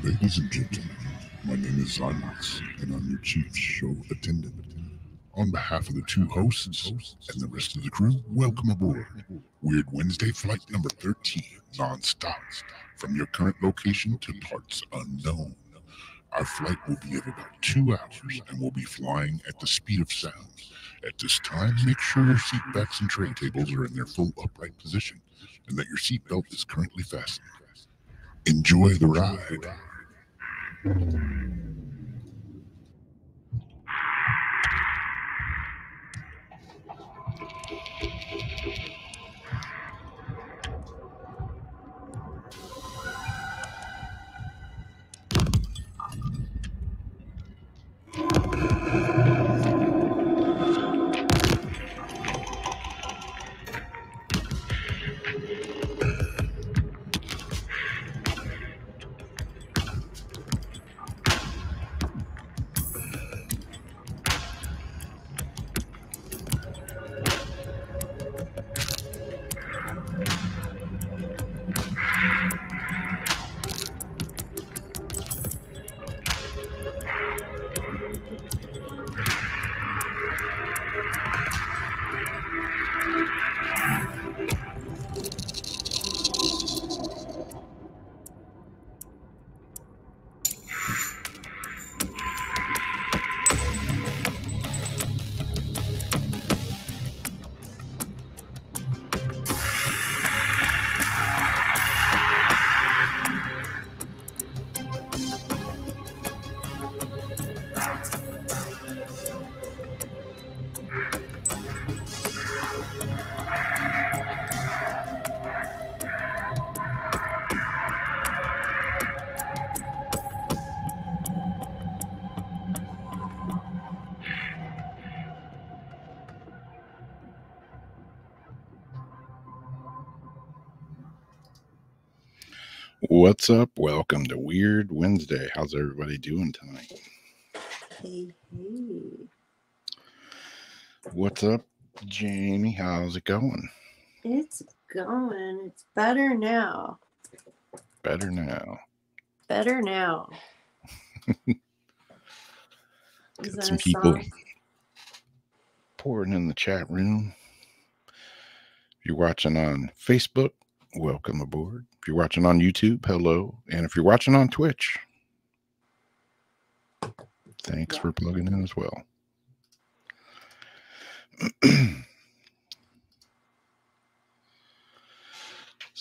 Ladies and gentlemen, my name is Onyx, and I'm your chief show attendant. On behalf of the two hosts and the rest of the crew, welcome aboard Weird Wednesday Flight number 13, non-stop, from your current location to parts unknown. Our flight will be of about 2 hours, and we'll be flying at the speed of sound. At this time, make sure your seat backs and tray tables are in their full upright position, and that your seatbelt is currently fastened. Enjoy the ride. What's up? Welcome to Weird Wednesday. How's everybody doing tonight? Hey. What's up, Jamie? How's it going? It's going. It's better now. Better now. Got some people pouring in the chat room. If you're watching on Facebook, welcome aboard. If you're watching on YouTube, hello. And if you're watching on Twitch, thanks for plugging in as well.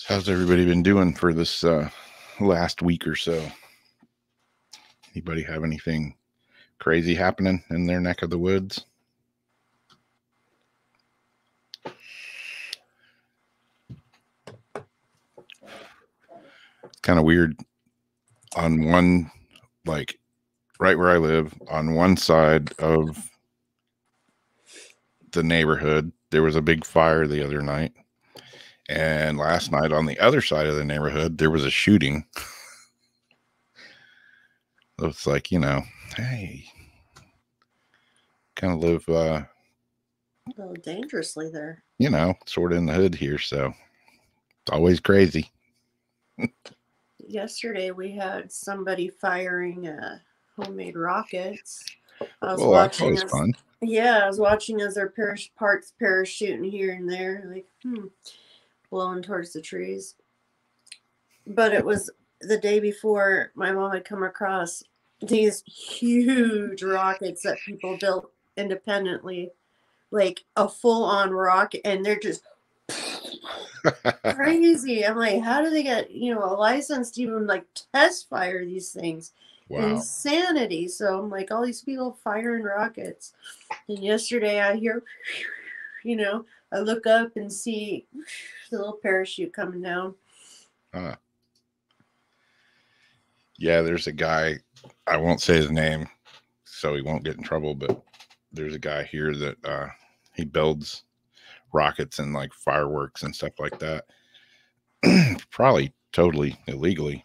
How's everybody been doing for this last week or so? Anybody have anything crazy happening in their neck of the woods? Kind of weird. On one, like right where I live, on one side of the neighborhood, there was a big fire the other night. And last night on the other side of the neighborhood, there was a shooting. So it's like, hey, kind of live a little dangerously there. Sort of in the hood here, so it's always crazy. Yesterday we had somebody firing homemade rockets. I was fun. Yeah, I was watching as their parts parachuting here and there, like blowing towards the trees. But it was the day before my mom had come across these huge rockets that people built independently, like a full-on rocket, and they're just crazy. I'm like, how do they get a license to even test fire these things? Wow. Insanity. So I'm like, all these people firing rockets. And yesterday I hear I look up and see the little parachute coming down. Yeah, there's a guy, I won't say his name so he won't get in trouble, but there's a guy here that he builds rockets and fireworks and stuff like that. Probably totally illegally,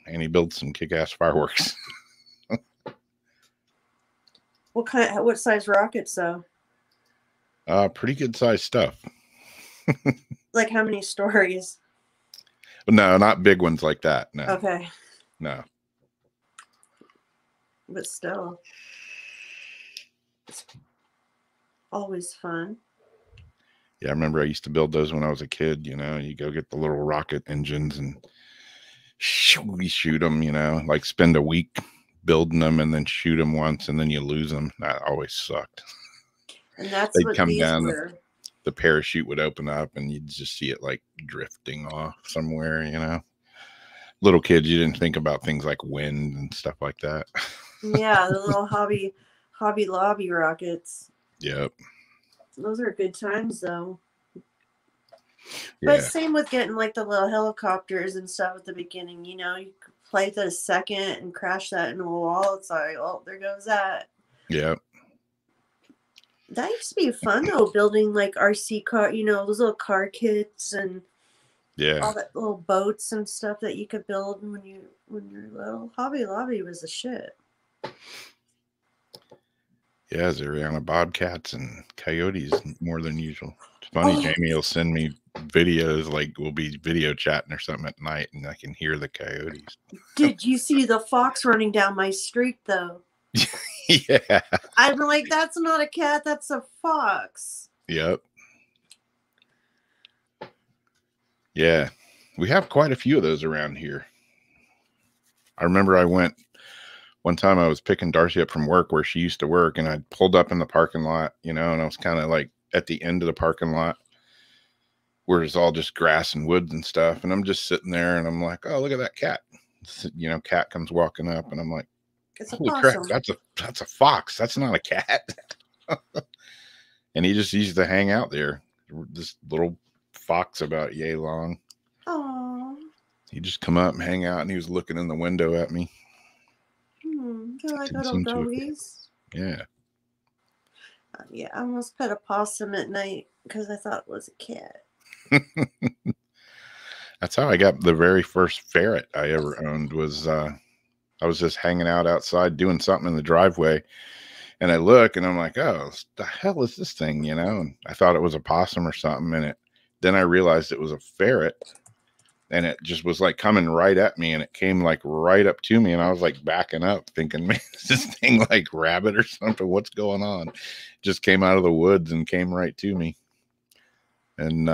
and he builds some kick-ass fireworks. What size rockets though? Pretty good size stuff. Like how many stories? No, not big ones like that. No. Okay. No. but still, it's always fun. Yeah, I remember I used to build those when I was a kid. You go get the little rocket engines and we shoot them, like spend a week building them and then shoot them once and then you lose them. That always sucked. And that's They'd what come these down, were. the parachute would open up and you'd just see it like drifting off somewhere. Little kids, you didn't think about things like wind and stuff like that. Yeah, the little Hobby Lobby rockets. Yep. Those are good times, though. Yeah. But same with getting like the little helicopters and stuff at the beginning. You could play it a second and crash that into a wall. It's like, oh, there goes that. Yep. That used to be fun though, building like RC car, those little car kits and all that little boats and stuff that you could build when you're little. Hobby Lobby was the shit. Yeah, they're on bobcats and coyotes more than usual. It's funny, Jamie will send me videos, like we'll be video chatting or something at night and I can hear the coyotes. Did you see the fox running down my street though? Yeah. I'm like, that's not a cat, that's a fox. Yep. Yeah. We have quite a few of those around here. I remember one time I was picking Darcy up from work where she used to work and I pulled up in the parking lot, and I was kind of like at the end of the parking lot where it's all just grass and woods and stuff. And I'm just sitting there and I'm like, oh, look at that cat. Cat comes walking up and I'm like, holy crap, that's a fox. That's not a cat. And he just used to hang out there. This little fox about yay long. Aww. He'd just come up and hang out and he was looking in the window at me. They're like little doggies. Yeah. Yeah, I almost pet a possum at night because I thought it was a cat. That's how I got the very first ferret I ever owned. Was I was just hanging out outside doing something in the driveway and I look and I'm like, oh, the hell is this thing? And I thought it was a possum or something. And then I realized it was a ferret. And it just was like coming right at me and it came like right up to me. And I was like backing up thinking, man, is this thing like rabbit or something? What's going on? It just came out of the woods and came right to me. And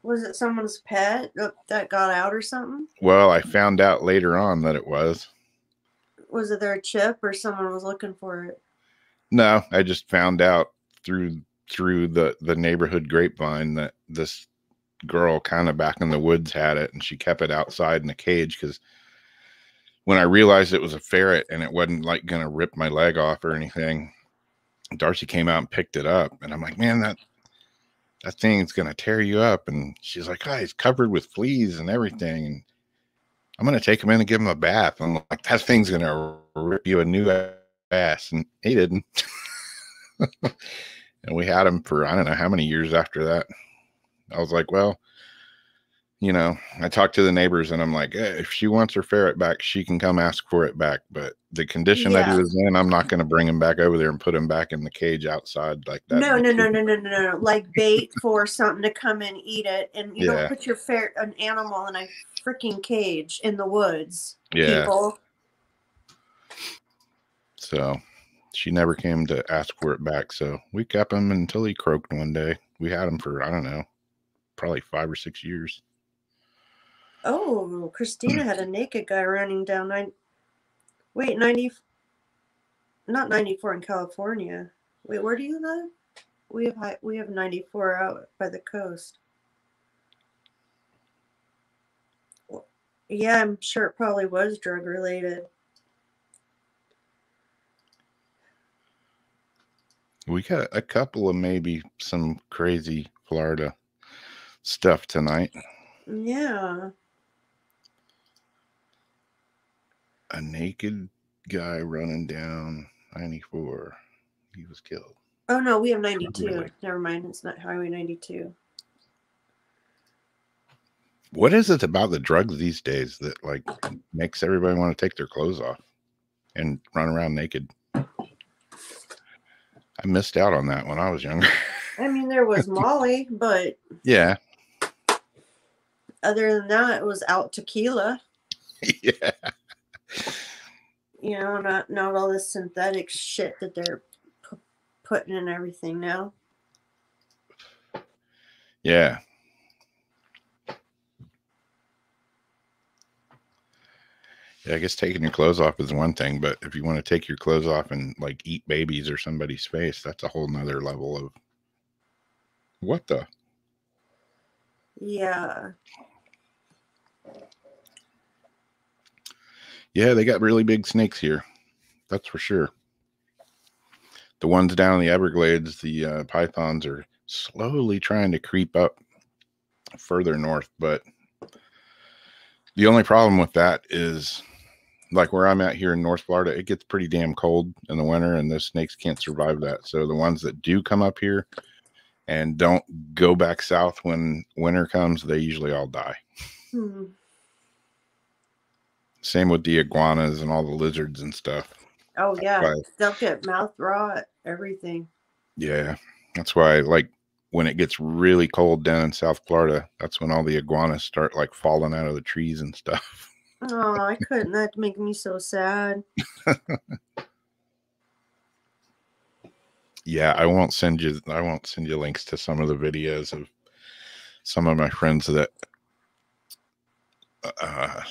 was it someone's pet that got out or something? Well, I found out later on that it was. Was it their chip or someone was looking for it? No, I just found out through the neighborhood grapevine that this girl kind of back in the woods had it and she kept it outside in a cage because when I realized it was a ferret and it wasn't like gonna rip my leg off or anything, Darcy came out and picked it up and I'm like, man, that thing's gonna tear you up. And she's like, oh, it's covered with fleas and everything and I'm gonna take him in and give him a bath. I'm like, that thing's gonna rip you a new ass. And he didn't. And we had him for I don't know how many years after that. I was like, well, I talked to the neighbors and I'm like, hey, if she wants her ferret back, she can come ask for it back. But the condition that he was in, I'm not going to bring him back over there and put him back in the cage outside like that. No. Like bait for something to come and eat it. And you don't put an animal in a freaking cage in the woods. Yeah. People. So she never came to ask for it back. So we kept him until he croaked one day. We had him for, I don't know, probably 5 or 6 years. Oh, Christina had a naked guy running down not 94 in California. Wait, where do you live? We have 94 out by the coast. Well, yeah, I'm sure it probably was drug related. We got a couple of maybe some crazy Florida stuff tonight. Yeah. A naked guy running down 94. He was killed. Oh, no, we have 92. Never mind. It's not Highway 92. What is it about the drugs these days that like makes everybody want to take their clothes off and run around naked? I missed out on that when I was younger. I mean, there was Molly, but yeah. Other than that, it was out tequila. Yeah. You know, not all this synthetic shit that they're putting in everything now. Yeah. Yeah, I guess taking your clothes off is one thing, but if you want to take your clothes off and like eat babies or somebody's face, that's a whole nother level of what the? Yeah. Yeah, they got really big snakes here. That's for sure. The ones down in the Everglades, the pythons are slowly trying to creep up further north, but the only problem with that is like where I'm at here in North Florida, it gets pretty damn cold in the winter and those snakes can't survive that. So the ones that do come up here and don't go back south when winter comes, they usually all die. Same with the iguanas and all the lizards and stuff. Oh, yeah. They'll get mouth rot, everything. Yeah. That's why, like, when it gets really cold down in South Florida, that's when all the iguanas start, like, falling out of the trees and stuff. Oh, I couldn't. That'd make me so sad. Yeah, I won't send you links to some of the videos of some of my friends that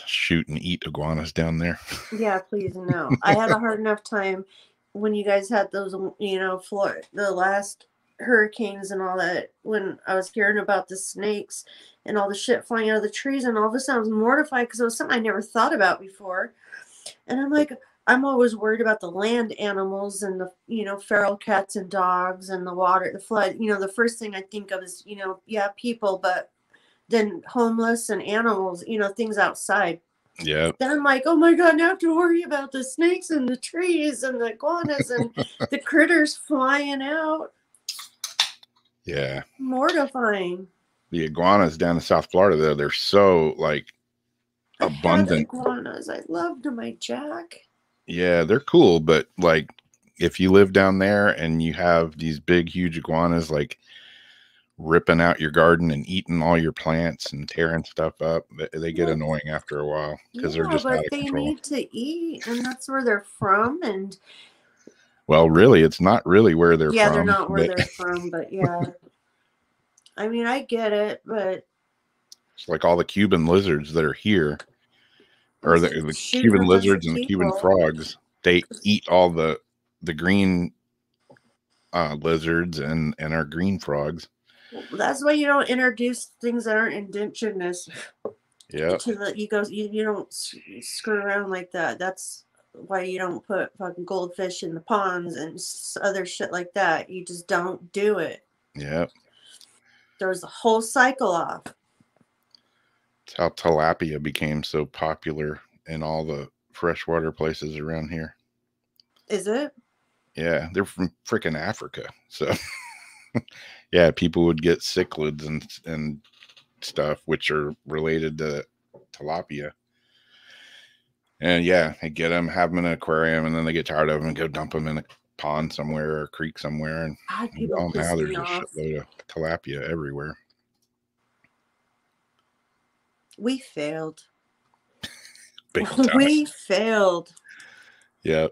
shoot and eat iguanas down there. Yeah, please, no. I had a hard enough time when you guys had those, you know, the last hurricanes and all that, when I was hearing about the snakes and all the shit flying out of the trees, and all of a sudden I was mortified because it was something I never thought about before. And I'm like, I'm always worried about the land animals and the, you know, feral cats and dogs and the water, the flood. You know, the first thing I think of is, you know, yeah, people, but then homeless and animals, you know, things outside. Yeah. Then I'm like, oh my God, now I have to worry about the snakes and the trees and the iguanas and the critters flying out. Yeah. Mortifying. The iguanas down in South Florida, though, they're so, like, abundant. I had iguanas. I loved my Jack. Yeah, they're cool, but, like, if you live down there and you have these big, huge iguanas, like, ripping out your garden and eating all your plants and tearing stuff up, they get annoying after a while because they're just out of control. They need to eat, and that's where they're from. And well, really, it's not really where they're from. Yeah, they're not where they're from, but yeah. I mean, I get it, but it's like all the Cuban lizards that are here, or the Cuban lizards and the Cuban frogs. They eat all the green lizards and our green frogs. Well, that's why you don't introduce things that aren't indigenous. Yeah. You don't screw around like that. That's why you don't put fucking goldfish in the ponds and other shit like that. You just don't do it. Yeah. There's the whole cycle off. It's how tilapia became so popular in all the freshwater places around here. Is it? Yeah, they're from freaking Africa. So, yeah, people would get cichlids and stuff, which are related to tilapia. And yeah, they get them, have them in an aquarium, and then they get tired of them and go dump them in a pond somewhere or a creek somewhere. And now there's a shitload of tilapia everywhere. We failed. Big time. We failed. Yep.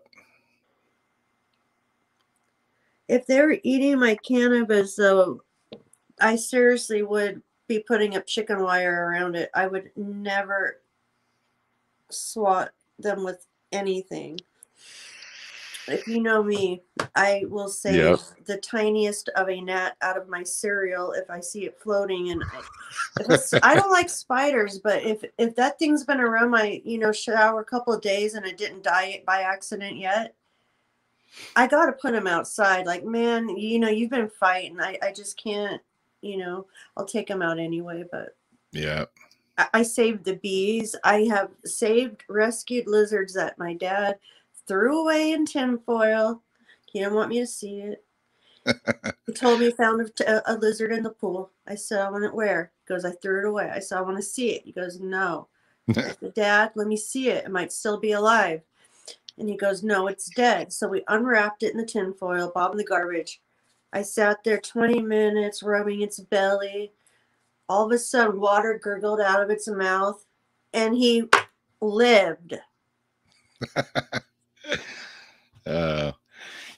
If they were eating my cannabis, though, I seriously would be putting up chicken wire around it. I would never swat them with anything. If you know me, I will save the tiniest of a gnat out of my cereal if I see it floating. And I don't like spiders, but if that thing's been around my shower a couple of days and it didn't die by accident yet, I got to put them outside. Like, man, you've been fighting. I just can't, I'll take them out anyway. But yeah, I saved the bees. I have saved rescued lizards that my dad threw away in tinfoil. He didn't want me to see it. He told me he found a lizard in the pool. I said, I want it where? He goes, I threw it away. I said, I want to see it. He goes, no. I said, Dad, let me see it. It might still be alive. And he goes, no, it's dead. So we unwrapped it in the tinfoil, bob in the garbage. I sat there 20 minutes rubbing its belly. All of a sudden, water gurgled out of its mouth, and he lived.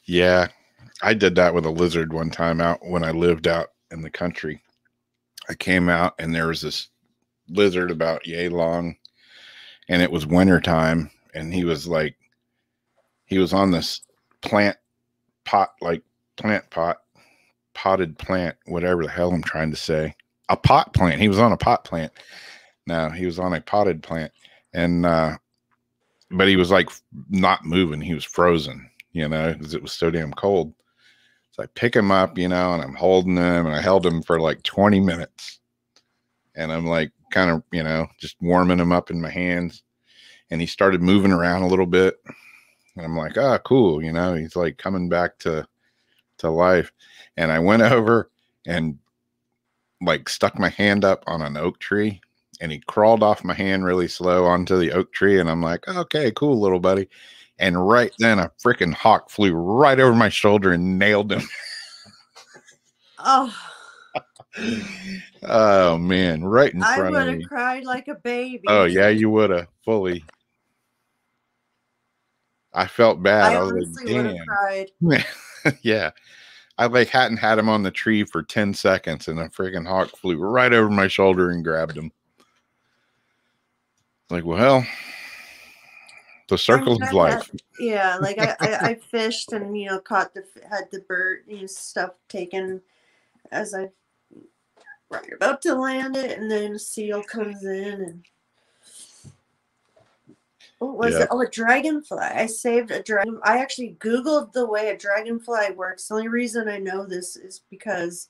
Yeah, I did that with a lizard one time out when I lived out in the country. I came out and there was this lizard about yay long, and it was winter time, and he was on this plant pot, like plant pot, potted plant, whatever the hell I'm trying to say. A pot plant. He was on a pot plant. No, he was on a potted plant. And but he was like not moving. He was frozen, because it was so damn cold. So I pick him up, and I'm holding him, and I held him for like 20 minutes. And I'm like kind of, just warming him up in my hands. And he started moving around a little bit. And I'm like, oh, cool. He's like coming back to life. And I went over and like stuck my hand up on an oak tree, and he crawled off my hand really slow onto the oak tree. And I'm like, okay, cool, little buddy. And right then a freaking hawk flew right over my shoulder and nailed him. Oh. Oh man, right in front of me. I would have cried like a baby. Oh yeah, you would have fully. I felt bad. I was honestly like, would have cried. Yeah. I like hadn't had him on the tree for 10 seconds, and a freaking hawk flew right over my shoulder and grabbed him. Like, well, the circle of life. Yeah, like I fished and had the bird stuff taken as I right about to land it, and then a seal comes in and what was it? Oh, a dragonfly. I saved a dragon. I actually Googled the way a dragonfly works. The only reason I know this is because,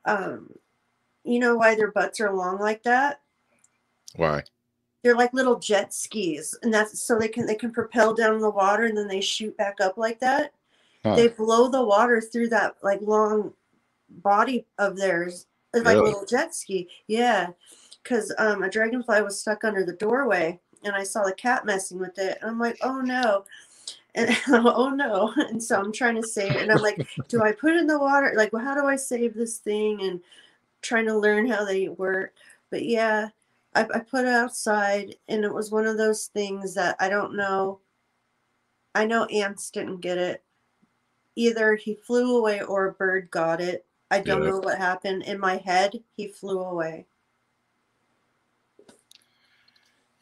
you know why their butts are long like that? Why? They're like little jet skis, and that's so they can propel down in the water, and then they shoot back up like that. Huh. They blow the water through that like long body of theirs. It's like a little jet ski. Yeah, because a dragonfly was stuck under the doorway. And I saw the cat messing with it. And I'm like, oh no. And oh no. And so I'm trying to save it. And I'm like, do I put it in the water? Like, well, how do I save this thing? And trying to learn how they work. But yeah, I put it outside, and it was one of those things that I don't know. I know ants didn't get it. Either he flew away or a bird got it. I don't know what happened. In my head, he flew away.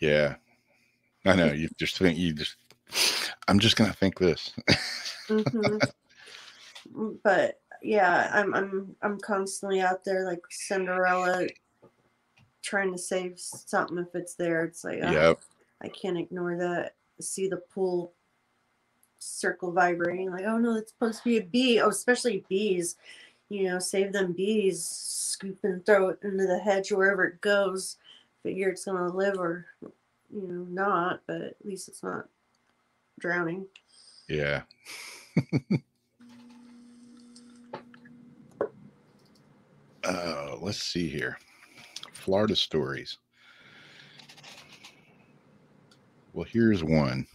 Yeah. I know I'm just gonna think this. Mm-hmm. But yeah, I'm constantly out there like Cinderella, trying to save something if it's there. It's like I can't ignore that. See the pool circle vibrating, like, oh no, it's supposed to be a bee. Oh, especially bees. Save them bees. Scoop and throw it into the hedge wherever it goes. Figure it's gonna live or not, but at least it's not drowning. Yeah. Let's see here. Florida stories. Well, here's one.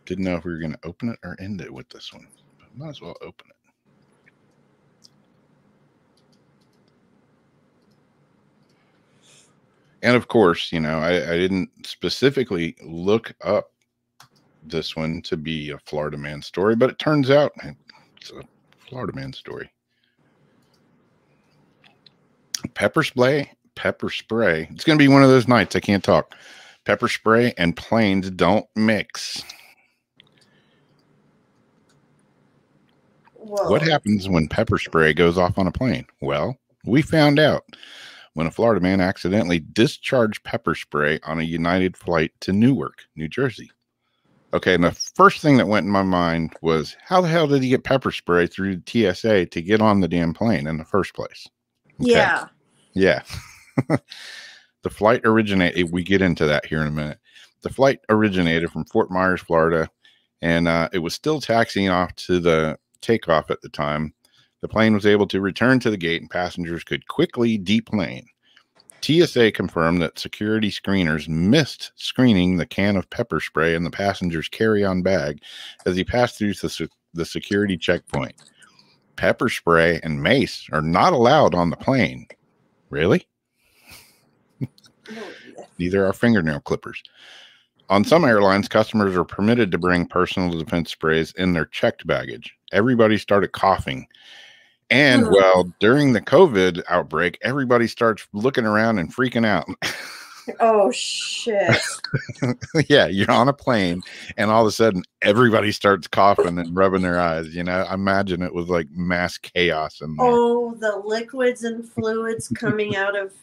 Didn't know if we were going to open it or end it with this one, but might as well open it. And of course, I didn't specifically look up this one to be a Florida man story, but it turns out it's a Florida man story. Pepper spray. It's going to be one of those nights I can't talk. Pepper spray and planes don't mix. Whoa. What happens when pepper spray goes off on a plane? Well, we found out when a Florida man accidentally discharged pepper spray on a United flight to Newark, New Jersey. Okay, and the first thing that went in my mind was, how the hell did he get pepper spray through TSA to get on the damn plane in the first place? Okay. Yeah. The flight originated, we get into that here in a minute. The flight originated from Fort Myers, Florida, and it was still taxiing off to the takeoff at the time. The plane was able to return to the gate, and passengers could quickly deplane. TSA confirmed that security screeners missed screening the can of pepper spray in the passenger's carry-on bag as he passed through the security checkpoint. Pepper spray and mace are not allowed on the plane. Really? Neither are fingernail clippers. On some airlines, customers are permitted to bring personal defense sprays in their checked baggage. Everybody started coughing. And, well, during the COVID outbreak, everybody starts looking around and freaking out. Oh, shit. Yeah, you're on a plane, and all of a sudden, everybody starts coughing and rubbing their eyes. You know, I imagine it was like mass chaos in there. Oh, the liquids and fluids coming out of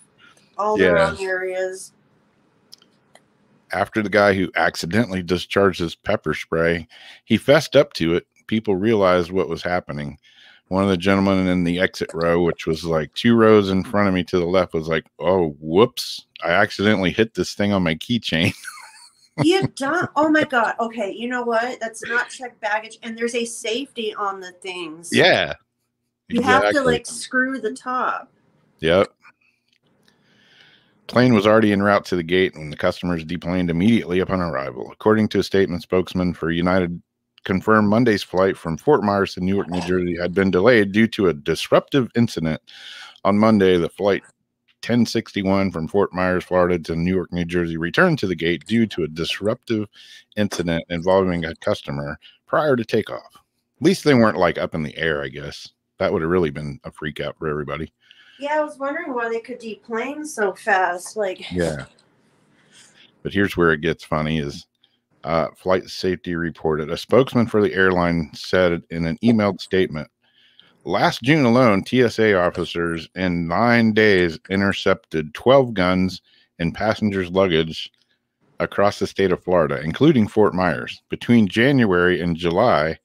all the wrong areas. After the guy who accidentally discharged his pepper spray, he fessed up to it. People realized what was happening. One of the gentlemen in the exit row, which was like 2 rows in front of me to the left, was like, "Oh, whoops. I accidentally hit this thing on my keychain." You don't. Oh, my God. Okay, you know what? That's not checked baggage, and there's a safety on the things. Yeah. You have to, like, screw the top. Yep. Plane was already en route to the gate when the customers deplaned immediately upon arrival. According to a statement, spokesman for United confirmed Monday's flight from Fort Myers to Newark, New Jersey had been delayed due to a disruptive incident. On Monday, the flight 1061 from Fort Myers, Florida to Newark, New Jersey returned to the gate due to a disruptive incident involving a customer prior to takeoff. At least they weren't like up in the air, I guess. That would have really been a freak out for everybody. Yeah, I was wondering why they could deplane so fast. Like, yeah. But here's where it gets funny is flight safety reported. A spokesman for the airline said in an emailed statement, last June alone, TSA officers in 9 days intercepted 12 guns and passengers' luggage across the state of Florida, including Fort Myers. Between January and July,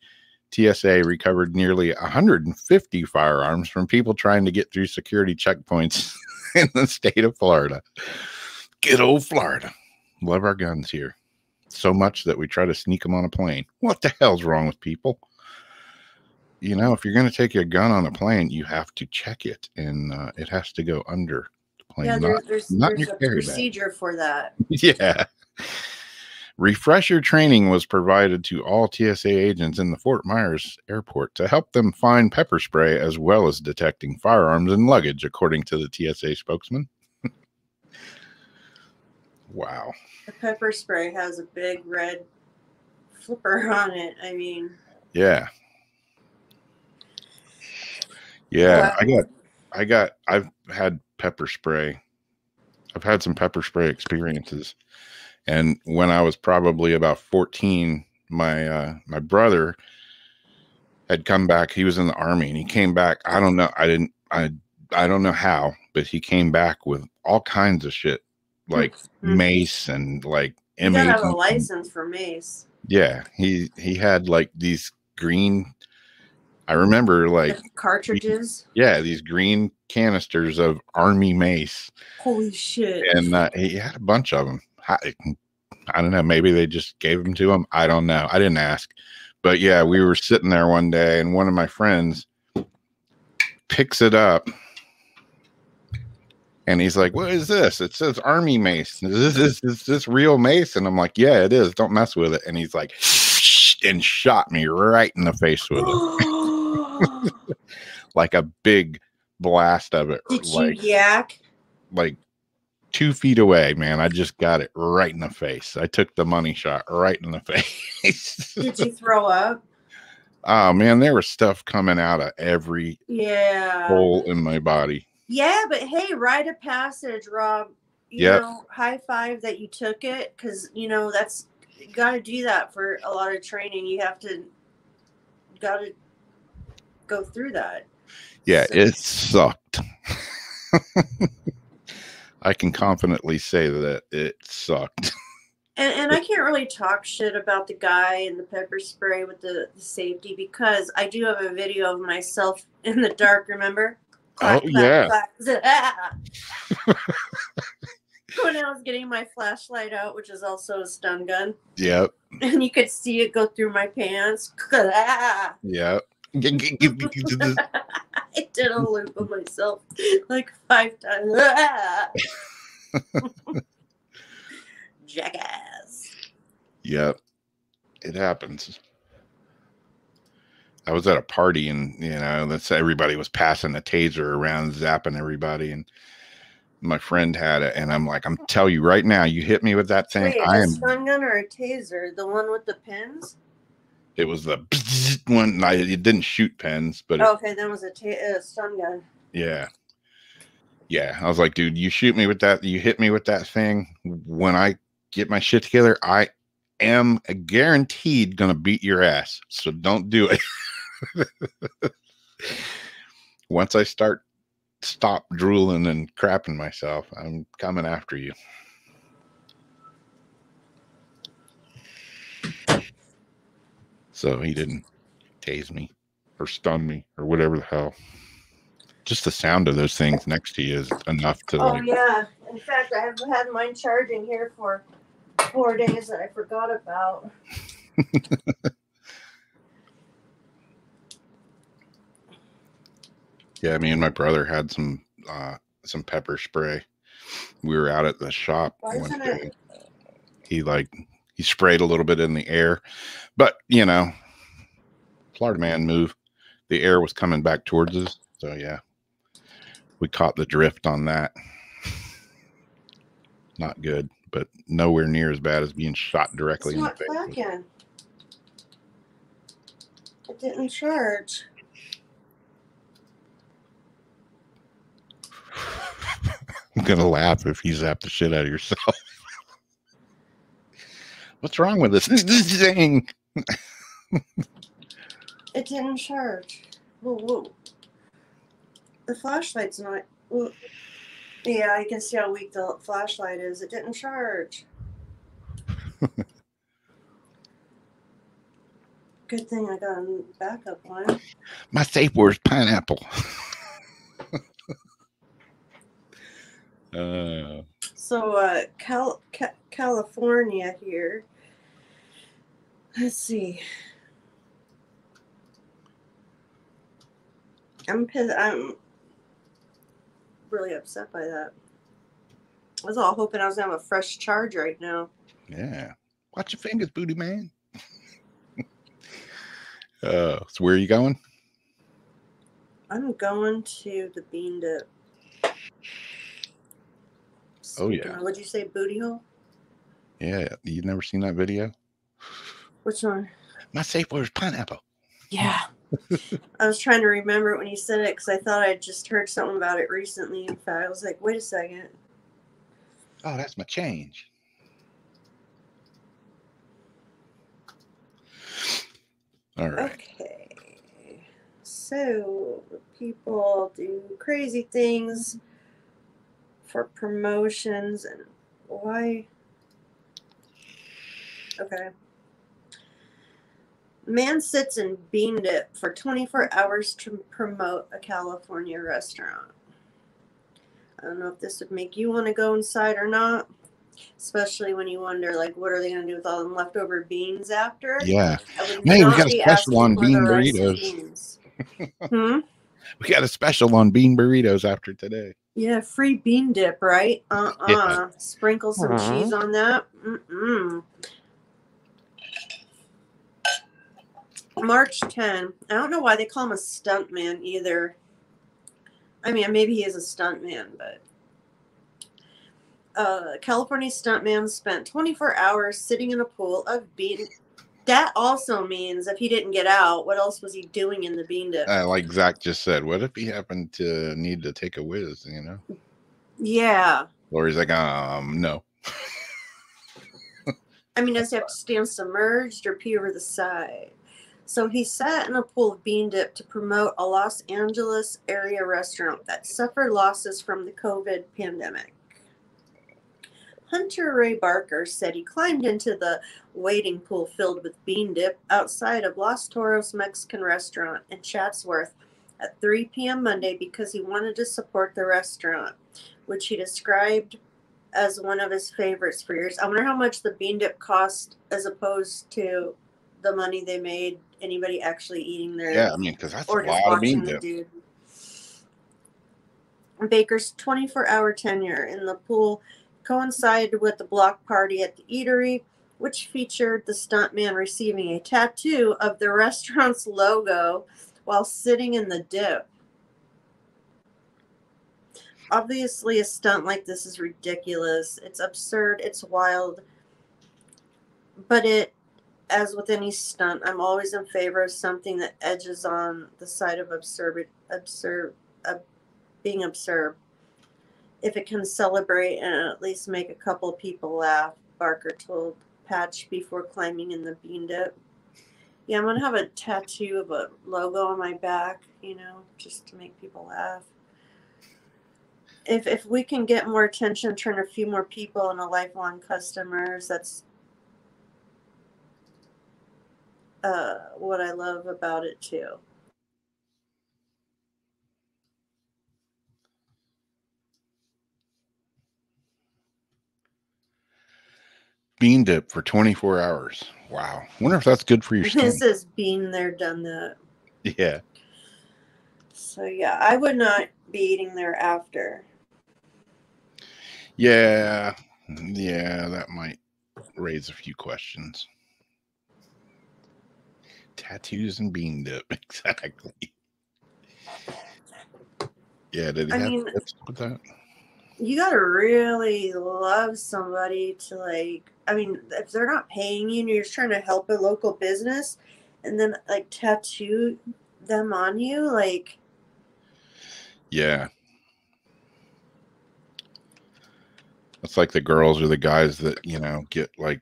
TSA recovered nearly 150 firearms from people trying to get through security checkpoints in the state of Florida. Good old Florida. Love our guns here. So much that we try to sneak them on a plane. What the hell's wrong with people? You know, if you're going to take your gun on a plane, you have to check it, and it has to go under the plane. Yeah, there's a procedure for that. Yeah. Refresher training was provided to all TSA agents in the Fort Myers airport to help them find pepper spray as well as detecting firearms and luggage, according to the TSA spokesman. Wow. The pepper spray has a big red flipper on it. I mean. Yeah. Yeah. I've had pepper spray. I've had some pepper spray experiences. And when I was probably about 14, my brother had come back. He was in the Army, and he came back. I don't know. I don't know how, but he came back with all kinds of shit, like mace and like you gotta have a license for mace. Yeah, he had like these green. I remember like cartridges. These green canisters of Army mace. Holy shit! And he had a bunch of them. I don't know. Maybe they just gave them to him. I don't know. I didn't ask. But yeah, we were sitting there one day, and one of my friends picks it up, and he's like, "What is this?" It says Army mace. Is this real mace? And I'm like, "Yeah, it is. Don't mess with it." And he's like, and shot me right in the face with it, like a big blast of it. Did you yak? Like 2 feet away, man. I just got it right in the face. I took the money shot right in the face. Did you throw up? Oh man, there was stuff coming out of every hole in my body. Yeah, but hey, rite of passage, Rob. You know, high five that you took it, because you know that's you got to do that for a lot of training. You have to go through that. Yeah, it sucked. I can confidently say that it sucked. And I can't really talk shit about the guy and the pepper spray with the safety, because I do have a video of myself in the dark, remember? Clack, clack, when I was getting my flashlight out, which is also a stun gun. Yep. And you could see it go through my pants. Yep. I did a loop of myself like 5 times. Jackass. Yep. It happens. I was at a party, and you know, everybody was passing a taser around, zapping everybody, and My friend had it, and I'm like, I'm telling you right now, you hit me with that thing. Wait, a stun gun or a taser? The one with the pins? It was the one. It didn't shoot pins, but okay, then it was a stun gun. Yeah. I was like, dude, you shoot me with that. You hit me with that thing. When I get my shit together, I am guaranteed gonna beat your ass. So don't do it. Once I stop drooling and crapping myself, I'm coming after you. So he didn't tase me or stun me or whatever the hell. Just the sound of those things next to you is enough to yeah. In fact, I have had mine charging here for 4 days that I forgot about. Yeah, me and my brother had some pepper spray. We were out at the shop one day. He sprayed a little bit in the air, but Florida man move. The air was coming back towards us, so yeah, we caught the drift on that. Not good, but nowhere near as bad as being shot directly in the face. Clacking. It didn't charge. I'm gonna laugh if you zap the shit out of yourself. What's wrong with this thing? It didn't charge. Whoa. The flashlight's not. Whoa. Yeah, I can see how weak the flashlight is. It didn't charge. Good thing I got a backup one. My safe word's pineapple. So, California here. Let's see. I'm really upset by that. I was all hoping I was gonna have a fresh charge right now. Yeah. Watch your fingers, booty man. So where are you going? I'm going to the Bean Dip. Oh yeah. What'd you say, booty hole? Yeah. You've never seen that video? Which one? My safe word is pineapple. Yeah. I was trying to remember it when you said it because I thought I just heard something about it recently. In fact, I was like, wait a second. Oh, that's my change. All right. Okay. So people do crazy things for promotions and why? Okay. Man sits in Bean Dip for 24 hours to promote a California restaurant. I don't know if this would make you want to go inside or not, especially when you wonder, like, what are they going to do with all them leftover beans after? Yeah. Hey, we got a special on bean burritos. We got a special on bean burritos after today. Yeah, free Bean Dip, right? Yeah. Sprinkle some cheese on that. March 10. I don't know why they call him a stuntman either. I mean, maybe he is a stuntman, but California stuntman spent 24 hours sitting in a pool of bean. That also means if he didn't get out, what else was he doing in the Bean Dip? Like Zach just said, what if he happened to need to take a whiz, Yeah. Or he's like, no. I mean, does he have to stand submerged or pee over the side? So he sat in a pool of Bean Dip to promote a Los Angeles area restaurant that suffered losses from the COVID pandemic. Hunter Ray Barker said he climbed into the wading pool filled with Bean Dip outside of Los Toros Mexican restaurant in Chatsworth at 3 p.m. Monday because he wanted to support the restaurant, which he described as one of his favorites for years. I wonder how much the Bean Dip cost as opposed to the money they made anybody actually eating there. Yeah, I mean, because that's a lot of Bean Dip. Dude. Baker's 24-hour tenure in the pool coincided with the block party at the eatery, which featured the stuntman receiving a tattoo of the restaurant's logo while sitting in the dip. obviously a stunt like this is ridiculous. It's absurd. It's wild. But as with any stunt, I'm always in favor of something that edges on the side of being absurd. If it can celebrate and at least make a couple people laugh, Barker told Patch before climbing in the bean dip. Yeah, I'm going to have a tattoo of a logo on my back, just to make people laugh. If we can get more attention, turn a few more people into lifelong customers, that's what I love about it too. Bean dip for 24 hours. Wow. Wonder if that's good for your skin. This is been there, done that. Yeah. So yeah, I would not be eating there after. Yeah. Yeah, that might raise a few questions. Tattoos and bean dip. Exactly. Yeah, did he have tips with that? You gotta really love somebody to if they're not paying you and you're just trying to help a local business and then tattoo them on you, yeah. It's like the girls or the guys that, get like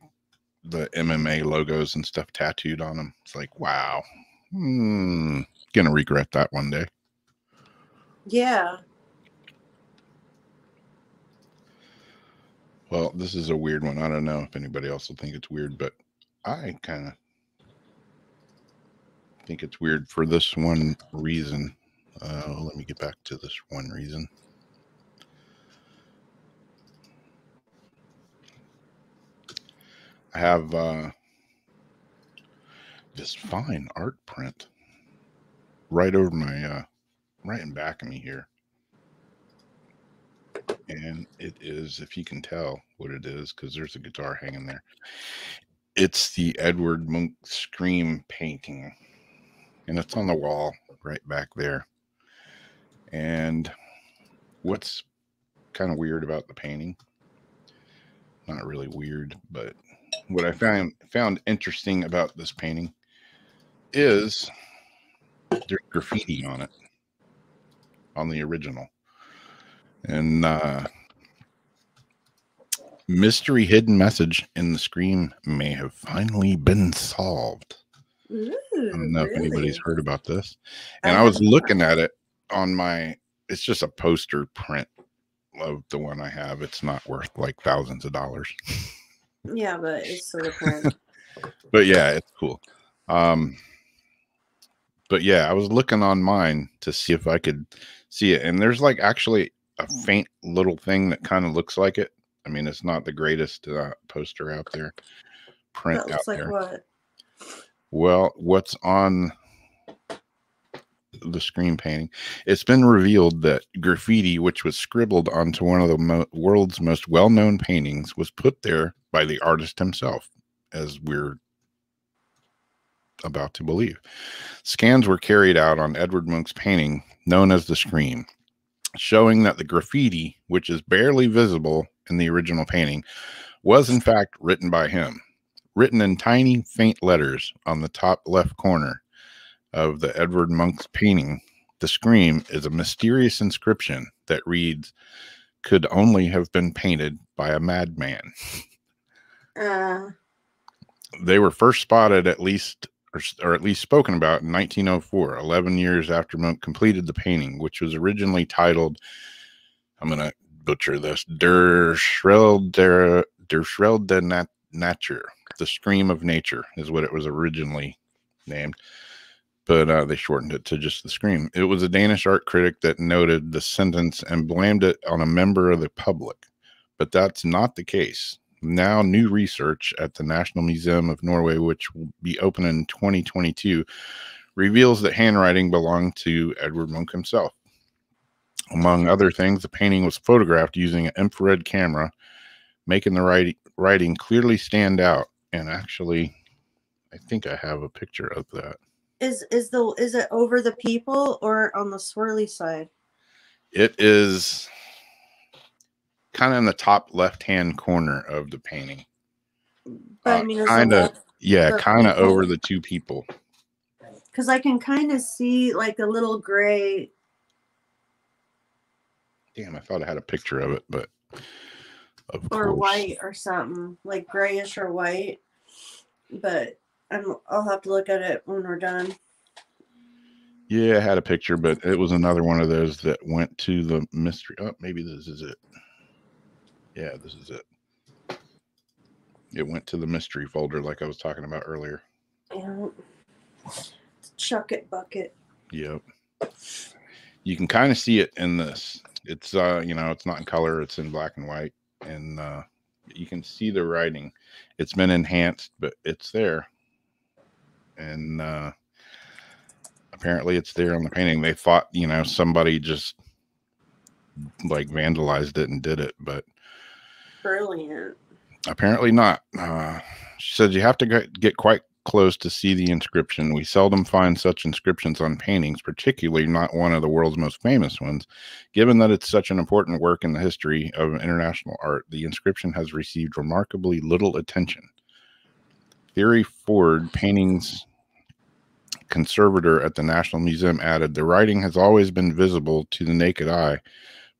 the MMA logos and stuff tattooed on them. It's like, wow. Gonna regret that one day. Yeah. Well, this is a weird one. I don't know if anybody else will think it's weird, but I kind of think it's weird for this one reason. Let me get back to this one reason. I have this fine art print right over my right in back of me here. And it is, if you can tell what it is, because there's a guitar hanging there. It's the Edward Munch Scream painting. And it's on the wall right back there. And what's kind of weird about the painting, not really weird, but what I found interesting about this painting is there's graffiti on it, on the original. And mystery hidden message in the Scream may have finally been solved. Ooh, I don't know if anybody's heard about this. And I I was have looking at it on it's just a poster print of the one I have. It's not worth like thousands of dollars. Yeah, but it's sort of print. But yeah, it's cool. But yeah, I was looking on mine to see if I could see it. And there's like actually a faint little thing that kind of looks like it. I mean, it's not the greatest poster out there. Print that looks out like there. What? Well, what's on the Scream painting? It's been revealed that graffiti, which was scribbled onto one of the world's most well-known paintings, was put there by the artist himself, as we're about to believe. Scans were carried out on Edward Munch's painting known as the Scream, showing that the graffiti, which is barely visible in the original painting, was in fact written by him. Written in tiny, faint letters on the top left corner of the Edward Munch's painting, the Scream is a mysterious inscription that reads, "Could only have been painted by a madman." They were first spotted or at least spoken about in 1904, 11 years after Munch completed the painting, which was originally titled, I'm going to butcher this, Der Schrell der Natur. The Scream of Nature is what it was originally named, but they shortened it to just the Scream. It was a Danish art critic that noted the sentence and blamed it on a member of the public, but that's not the case. Now, new research at the National Museum of Norway, which will be open in 2022, reveals that handwriting belonged to Edward Munch himself. Among other things, the painting was photographed using an infrared camera, making the writing clearly stand out. And actually, I think I have a picture of that. Is it over the people or on the swirly side? It is kind of in the top left-hand corner of the painting. But I mean, kind of, yeah, kind of over the two people. Because I can kind of see like a little gray. Damn, I thought I had a picture of it, but of or course. White or something, like grayish or white. But I'll have to look at it when we're done. Yeah, I had a picture, but it was another one of those that went to the mystery. Oh, maybe this is it. Yeah, this is it. It went to the mystery folder like I was talking about earlier. Yeah. Chuck it bucket. Yep. You can kind of see it in this. It's it's not in color, it's in black and white, and you can see the writing. It's been enhanced, but it's there. And apparently it's there on the painting. They thought, somebody just like vandalized it and did it, but brilliant. Apparently not. She said you have to get quite close to see the inscription. We seldom find such inscriptions on paintings, particularly not one of the world's most famous ones. Given that it's such an important work in the history of international art, the inscription has received remarkably little attention. Thierry Ford, paintings conservator at the National Museum, added, the writing has always been visible to the naked eye,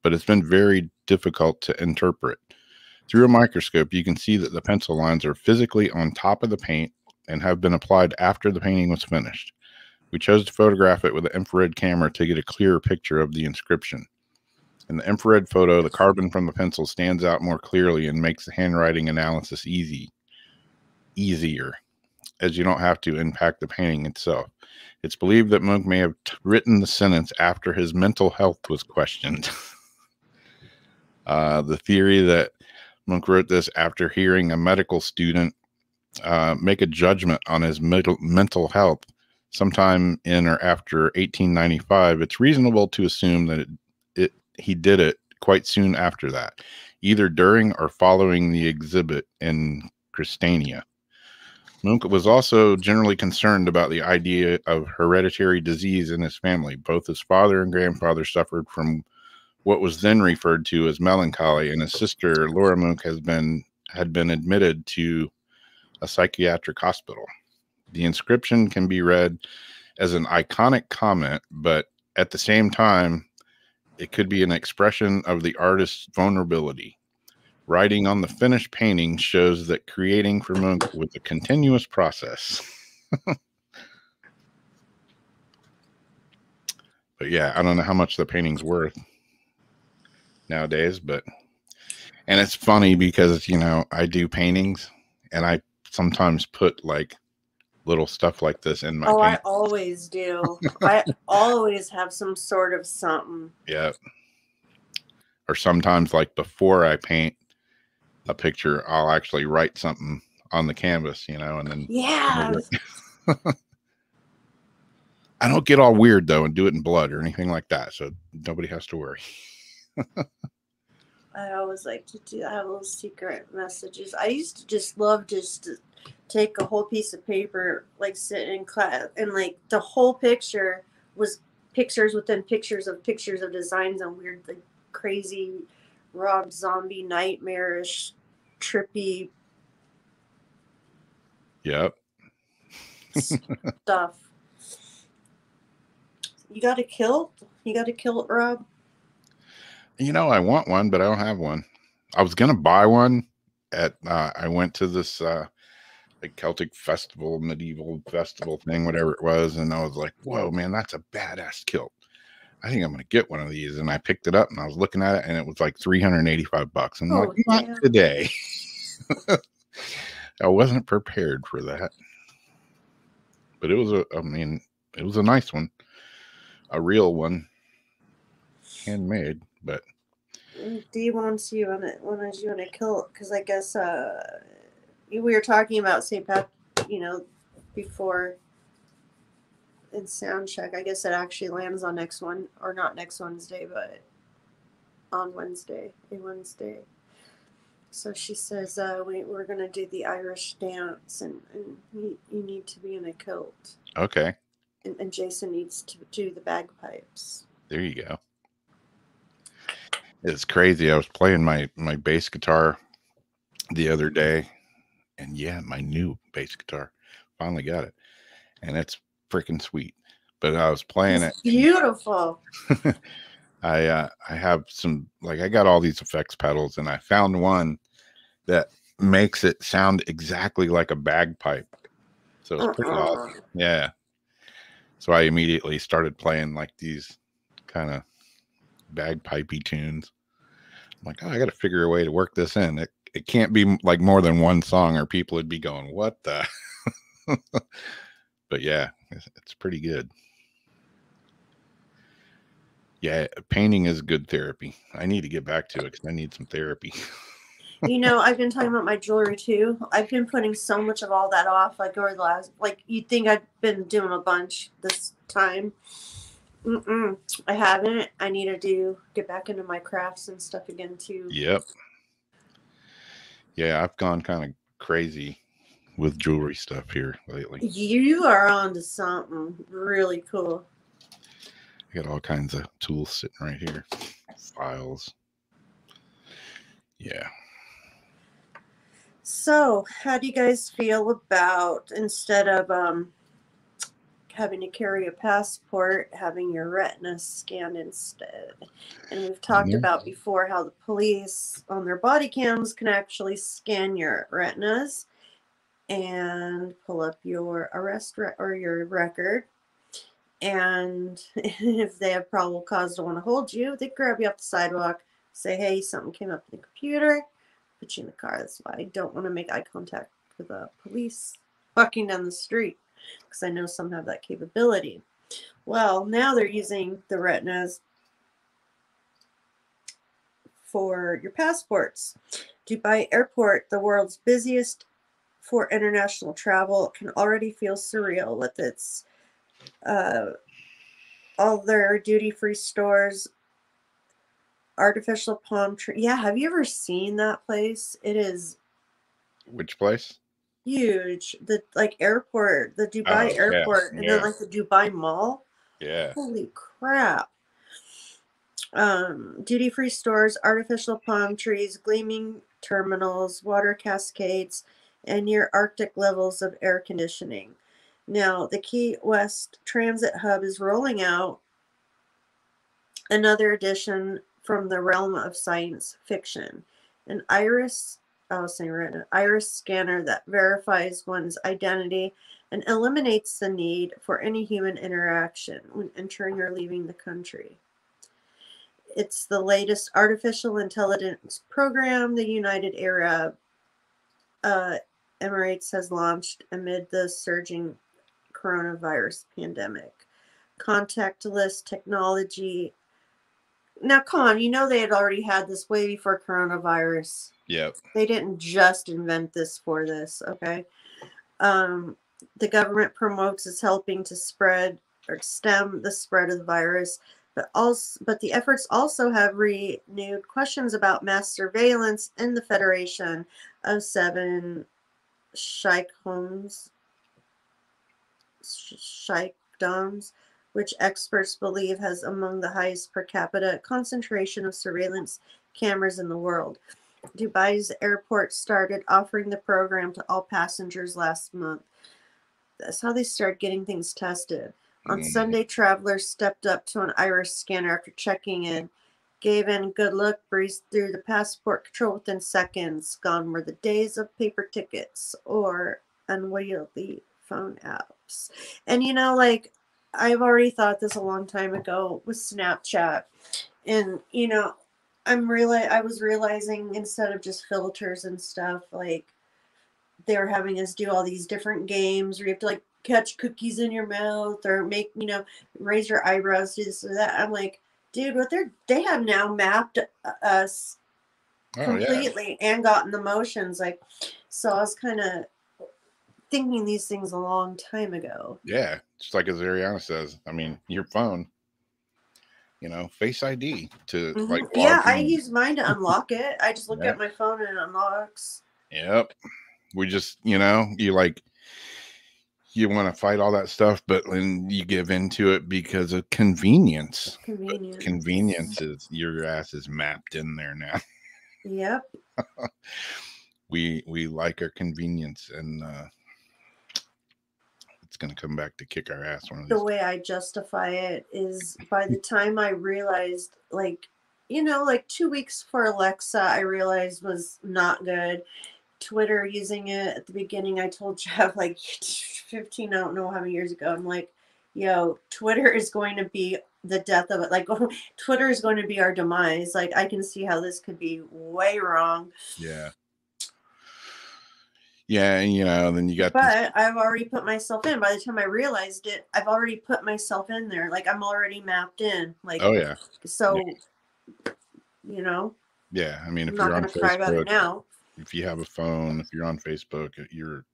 but it's been very difficult to interpret. Through a microscope, you can see that the pencil lines are physically on top of the paint and have been applied after the painting was finished. We chose to photograph it with an infrared camera to get a clearer picture of the inscription. In the infrared photo, the carbon from the pencil stands out more clearly and makes the handwriting analysis easier, as you don't have to impact the painting itself. It's believed that Munch may have written the sentence after his mental health was questioned. The theory that Munch wrote this after hearing a medical student make a judgment on his mental health sometime in or after 1895, it's reasonable to assume that he did it quite soon after that, either during or following the exhibit in Christiania. Munch was also generally concerned about the idea of hereditary disease in his family. Both his father and grandfather suffered from what was then referred to as melancholy, and his sister Laura Munch had been admitted to a psychiatric hospital. The inscription can be read as an iconic comment, but at the same time, it could be an expression of the artist's vulnerability. Writing on the finished painting shows that creating for Munch was a continuous process. But yeah, I don't know how much the painting's worth nowadays, and it's funny because, I do paintings and I sometimes put like little stuff like this in my paint. I always do. I always have some sort of something. Yeah. Or sometimes, like, before I paint a picture, I'll actually write something on the canvas, and then I don't get all weird though and do it in blood or anything like that, so nobody has to worry. I always like to do. I have little secret messages. I used to just love to take a whole piece of paper, like sit in class, and like the whole picture was pictures within pictures of designs on weird, like crazy Rob Zombie nightmarish trippy stuff. You got a kilt? You got a kilt, Rob? I want one, but I don't have one. I was gonna buy one at I went to this like Celtic festival, medieval festival thing, whatever it was, and I was like, whoa, man, that's a badass kilt. I think I'm gonna get one of these. And I picked it up and I was looking at it and it was like $385. I'm like, not today. I wasn't prepared for that. But it was it was a nice one. A real one. Handmade, but Dee wants you on it. Wanted you on a kilt because I guess we were talking about St. Pat, before in sound check. I guess it actually lands on next Wednesday, but on Wednesday. So she says we're gonna do the Irish dance, and you need to be in a kilt. Okay. And Jason needs to do the bagpipes. There you go. It's crazy. I was playing my bass guitar the other day, and yeah, my new bass guitar, finally got it, and it's freaking sweet. But I was playing It's beautiful. it. I have some, like, I got all these effects pedals, and I found one that makes it sound exactly like a bagpipe. So it's pretty awesome. Yeah. So I immediately started playing like these kind of bagpipey tunes. I'm like, oh, I got to figure a way to work this in. It can't be like more than one song, or people would be going, what the? But yeah, it's pretty good. Yeah, painting is good therapy. I need to get back to it because I need some therapy. You know, I've been talking about my jewelry too. I've been putting so much of all that off, like over the last, like you'd think I'd been doing a bunch this time. I haven't. I need to get back into my crafts and stuff again too. Yep. Yeah, I've gone kind of crazy with jewelry stuff here lately. You are on to something really cool. I got all kinds of tools sitting right here. Files. Yeah. So, how do you guys feel about, instead of having to carry a passport, having your retina scanned instead? And we've talked about before how the police on their body cams can actually scan your retinas and pull up your arrest or your record. And if they have probable cause to want to hold you, they grab you off the sidewalk, say, hey, something came up in the computer, put you in the car. That's why I don't want to make eye contact with the police walking down the street, because I know some have that capability. Well, now they're using the retinas for your passports. Dubai Airport, the world's busiest for international travel, can already feel surreal with its all their duty-free stores, artificial palm tree. Yeah, have you ever seen that place? It is Which place? huge. The airport, the Dubai airport, and then like the Dubai Mall. Yeah. Holy crap. Duty-free stores, artificial palm trees, gleaming terminals, water cascades, and near Arctic levels of air conditioning. Now, the Key West Transit Hub is rolling out another edition from the realm of science fiction, an iris scanner that verifies one's identity and eliminates the need for any human interaction when entering or leaving the country. It's the latest artificial intelligence program the United Arab Emirates has launched amid the surging coronavirus pandemic. Contactless technology. Now, come on, you know they had already had this way before coronavirus. Yep. They didn't just invent this for this, okay? The government promotes as helping to stem the spread of the virus, but the efforts also have renewed questions about mass surveillance in the Federation of 7 sheikhdoms, which experts believe has among the highest per capita concentration of surveillance cameras in the world. Dubai's airport started offering the program to all passengers last month. That's how they started getting things tested. On Sunday, travelers stepped up to an iris scanner after checking in, gave in a good look, breezed through the passport control within seconds. Gone were the days of paper tickets or unwieldy phone apps. And you know, like, I've already thought this a long time ago with Snapchat. And, you know, I was realizing instead of just filters and stuff, like, they were having us do all these different games where you have to, like, catch cookies in your mouth or make, you know, raise your eyebrows, do this or that. I'm like, dude, they have now mapped us completely and gotten the motions. Like, so I was kind of thinking these things a long time ago. Yeah, just like as Ariana says. I mean, your phone, you know, Face ID to like. Yeah, I use mine to unlock it. I just look at my phone and it unlocks. Yep. We just, you know, you like, you want to fight all that stuff, but then you give into it because of convenience. Convenience is your ass is mapped in there now. Yep. We like our convenience, and it's going to come back to kick our ass one of these. The way I justify it is by the time I realized, like, you know, like 2 weeks for Alexa, I realized was not good. Twitter, using it at the beginning, I told Jeff like 15, I don't know how many years ago. I'm like, yo, Twitter is going to be the death of it. Like, Twitter is going to be our demise. Like, I can see how this could be way wrong. Yeah. Yeah, you know, then you got. But I've already put myself in. By the time I realized it, I've already put myself in there. Like, I'm already mapped in. Like, oh yeah. So, yeah. You know. Yeah, I mean, if I'm you're not on going to cry about it now. If you have a phone, if you're on Facebook, you're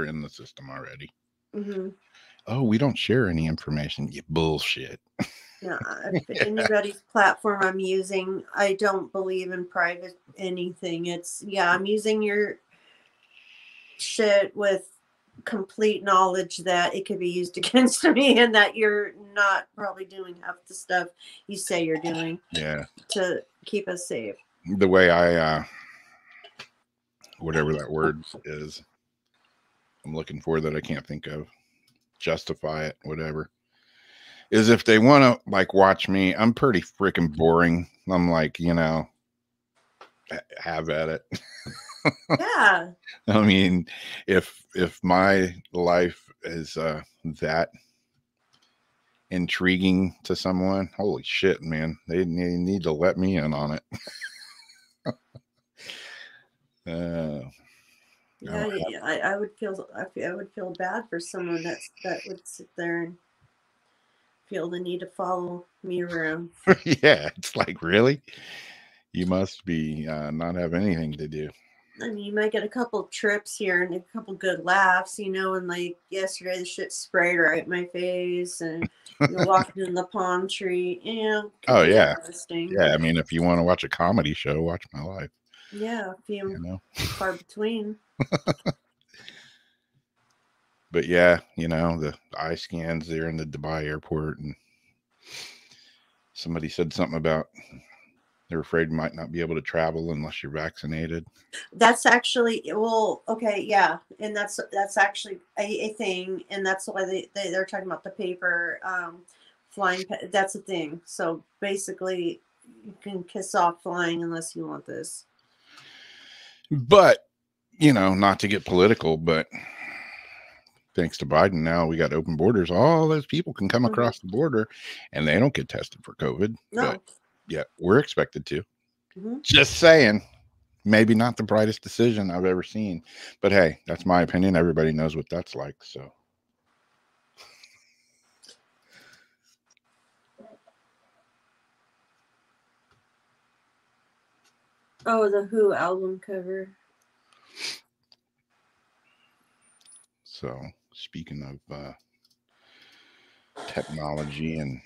in the system already. Mm-hmm. Oh, we don't share any information. You bullshit. Yeah, if anybody's platform I'm using, I don't believe in private anything. It's, yeah, I'm using your shit with complete knowledge that it could be used against me and that you're not probably doing half the stuff you say you're doing. Yeah. To keep us safe. The way I, whatever that word is, I'm looking for that I can't think of, justify it, whatever, is if they want to like watch me, I'm pretty freaking boring. I'm like, you know, have at it. Yeah. I mean, if my life is that intriguing to someone, holy shit, man, they need to let me in on it. Yeah, I would feel bad for someone that would sit there and feel the need to follow me around. Yeah, it's like, really? You must be not have anything to do. I mean, you might get a couple trips here and a couple good laughs, you know, and like yesterday the shit sprayed right in my face and you're walking in the palm tree, you know. Oh yeah. Yeah, I but, mean, if you want to watch a comedy show, watch my life. Yeah, few far between. But yeah, you know, the eye scans there in the Dubai airport, and somebody said something about they're afraid you might not be able to travel unless you're vaccinated. That's actually, well, okay, yeah, and that's actually a thing, and that's why they're talking about the paper flying. That's a thing. So basically, you can kiss off flying unless you want this. But you know, not to get political, but thanks to Biden, now we got open borders. All those people can come across the border, and they don't get tested for COVID. No. But yeah, we're expected to. Just saying, maybe not the brightest decision I've ever seen, but hey, that's my opinion. Everybody knows what that's like. So, oh, the Who album cover. So speaking of technology and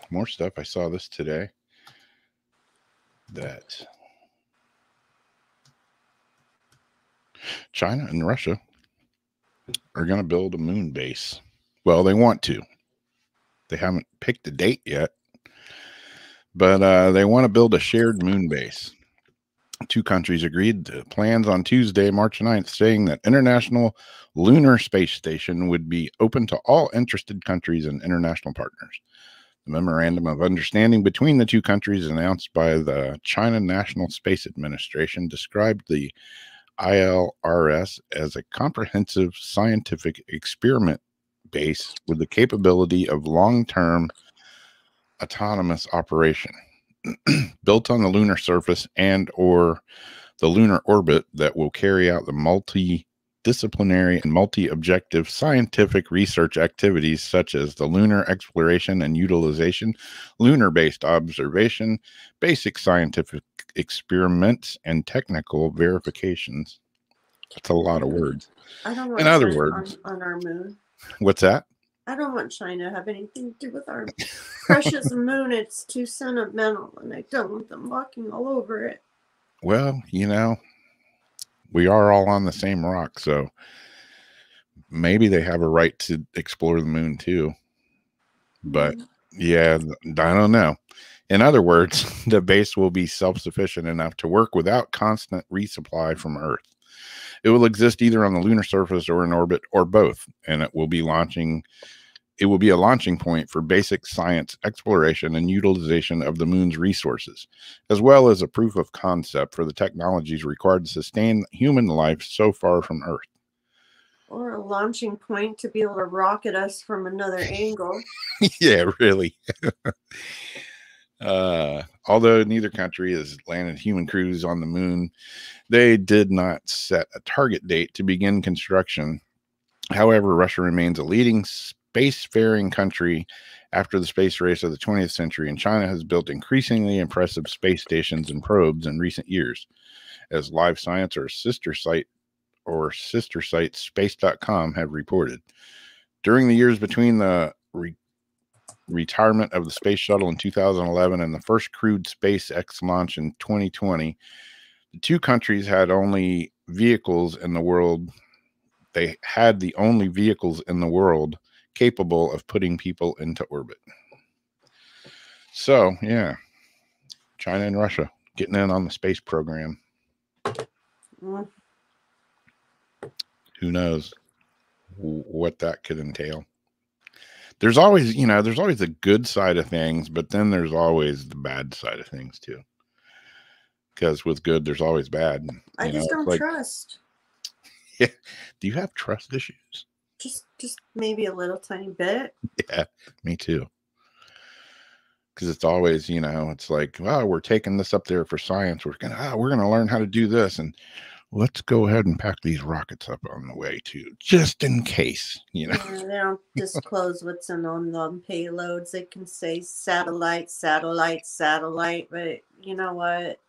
more stuff, I saw this today that China and Russia are going to build a moon base. Well, they want to. They haven't picked a date yet, but they want to build a shared moon base. Two countries agreed to plans on Tuesday, March 9th, saying that International Lunar Space Station would be open to all interested countries and international partners. The memorandum of understanding between the two countries, announced by the China National Space Administration, described the ILRS as a comprehensive scientific experiment base with the capability of long-term autonomous operation. Built on the lunar surface and or the lunar orbit that will carry out the multidisciplinary and multi-objective scientific research activities such as the lunar exploration and utilization, lunar-based observation, basic scientific experiments, and technical verifications. That's a lot of words. I don't want in other words, on our moon. What's that? I don't want China to have anything to do with our precious moon. It's too sentimental, and I don't want them walking all over it. Well, you know, we are all on the same rock, so maybe they have a right to explore the moon too. But yeah, I don't know. In other words, the base will be self-sufficient enough to work without constant resupply from Earth. It will exist either on the lunar surface or in orbit or both, and it will be a launching point for basic science exploration and utilization of the moon's resources, as well as a proof of concept for the technologies required to sustain human life so far from Earth. Or a launching point to be able to rocket us from another angle. Yeah, really. Although neither country has landed human crews on the moon, they did not set a target date to begin construction. However, Russia remains a leading spacefaring country after the space race of the 20th century, and China has built increasingly impressive space stations and probes in recent years. As Live Science or sister site space.com have reported. During the years between the retirement of the space shuttle in 2011 and the first crewed SpaceX launch in 2020, the two countries had only vehicles in the world. They had the only vehicles in the world capable of putting people into orbit. So, yeah, China and Russia getting in on the space program. Mm. Who knows what that could entail? There's always, there's always the good side of things, but then there's always the bad side of things too. Because with good, there's always bad. I just don't trust. Yeah. Do you have trust issues? Just maybe a little tiny bit. Yeah, me too. Because it's always, it's like, wow, we're taking this up there for science. We're gonna learn how to do this, and let's go ahead and pack these rockets up on the way too, just in case. Yeah, they don't disclose what's on the payloads. They can say satellite, but you know what?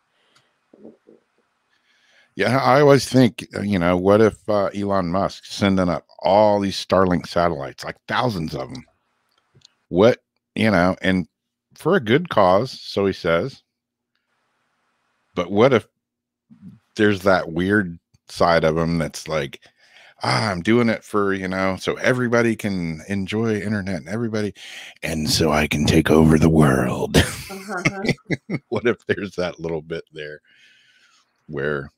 Yeah, I always think, what if Elon Musk sending up all these Starlink satellites, like thousands of them? What, and for a good cause, so he says. But what if there's that weird side of him that's like, I'm doing it for, so everybody can enjoy internet and so I can take over the world. What if there's that little bit there where,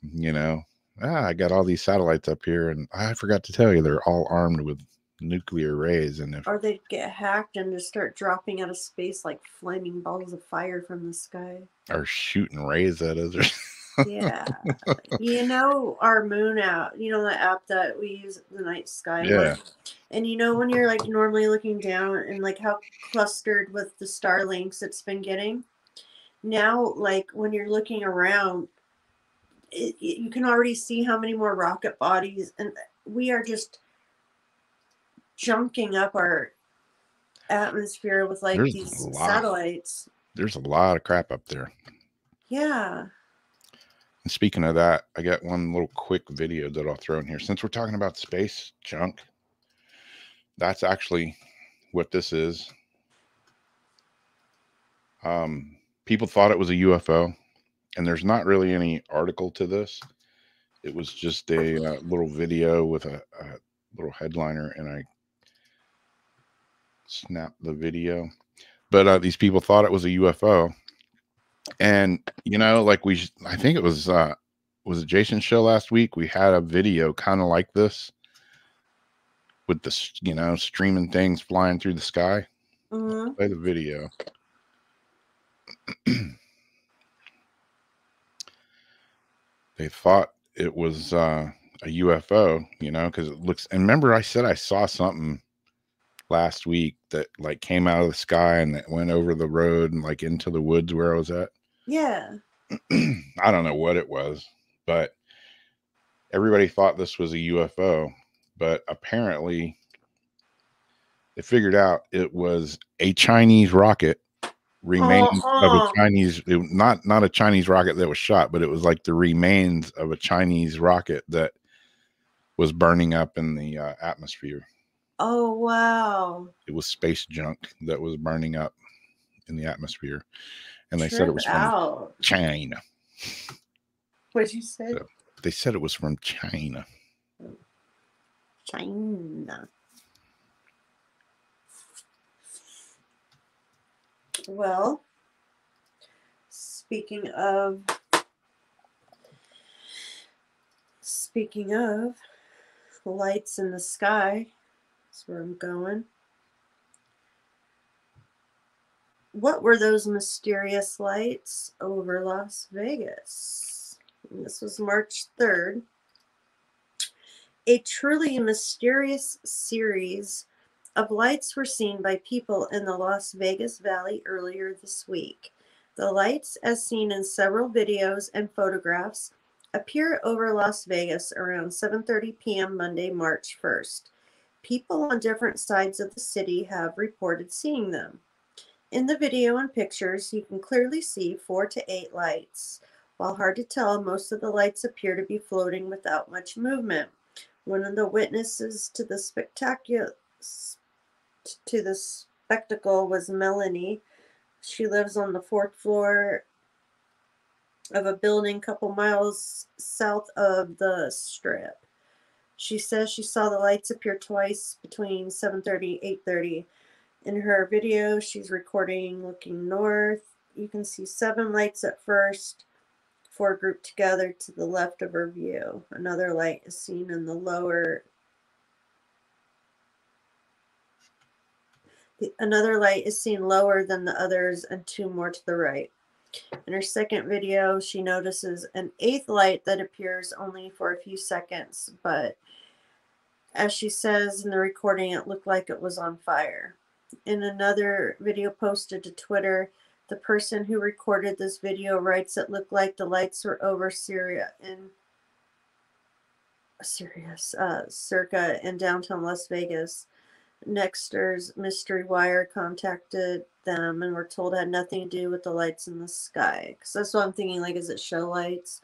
I got all these satellites up here and I forgot to tell you, they're all armed with nuclear rays. Or they'd get hacked and just start dropping out of space like flaming balls of fire from the sky. Or shooting rays at us. Yeah. Our moon app, the app that we use, the night sky. Yeah. And when you're like normally looking down and like how clustered with the Starlinks it's been getting. Now, like when you're looking around, you can already see how many more rocket bodies, and we are just junking up our atmosphere with these satellites. There's a lot of crap up there. Yeah. And speaking of that, I got one little quick video that I'll throw in here. Since we're talking about space junk, that's actually what this is. People thought it was a UFO, and there's not really any article to this. It was just a little video with a little headliner, and I snapped the video. But these people thought it was a UFO. And, I think it was it Jason's show last week? We had a video kind of like this with the, streaming things flying through the sky. Mm-hmm. Play the video. They thought it was a UFO, because it looks, and remember I said I saw something last week that came out of the sky and that went over the road and into the woods where I was at. Yeah. I don't know what it was, but everybody thought this was a UFO, but apparently they figured out it was a Chinese rocket, remains of a Chinese, not a Chinese rocket that was shot, but it was like the remains of a Chinese rocket that was burning up in the atmosphere. Oh, wow. It was space junk that was burning up in the atmosphere. And they said it was from China. What'd you say? So they said it was from China. China. Well, speaking of lights in the sky, that's where I'm going. What were those mysterious lights over Las Vegas? And this was March 3rd. A truly mysterious series of lights were seen by people in the Las Vegas Valley earlier this week. The lights, as seen in several videos and photographs, appear over Las Vegas around 7:30 p.m. Monday, March 1st. People on different sides of the city have reported seeing them. In the video and pictures, you can clearly see 4 to 8 lights. While hard to tell, most of the lights appear to be floating without much movement. One of the witnesses to the spectacle was Melanie. She lives on the 4th floor of a building a couple miles south of the Strip. She says she saw the lights appear twice between 7:30 and 8:30. In her video, she's recording looking north. You can see 7 lights at first, 4 grouped together to the left of her view. Another light is seen in the lower. Another light is seen lower than the others, and 2 more to the right. In her second video, she notices an 8th light that appears only for a few seconds, but as she says in the recording, it looked like it was on fire. In another video posted to Twitter, the person who recorded this video writes it looked like the lights were over Circa in downtown Las Vegas. Nexter's Mystery Wire contacted them and were told it had nothing to do with the lights in the sky. Because that's what I'm thinking, like, is it show lights,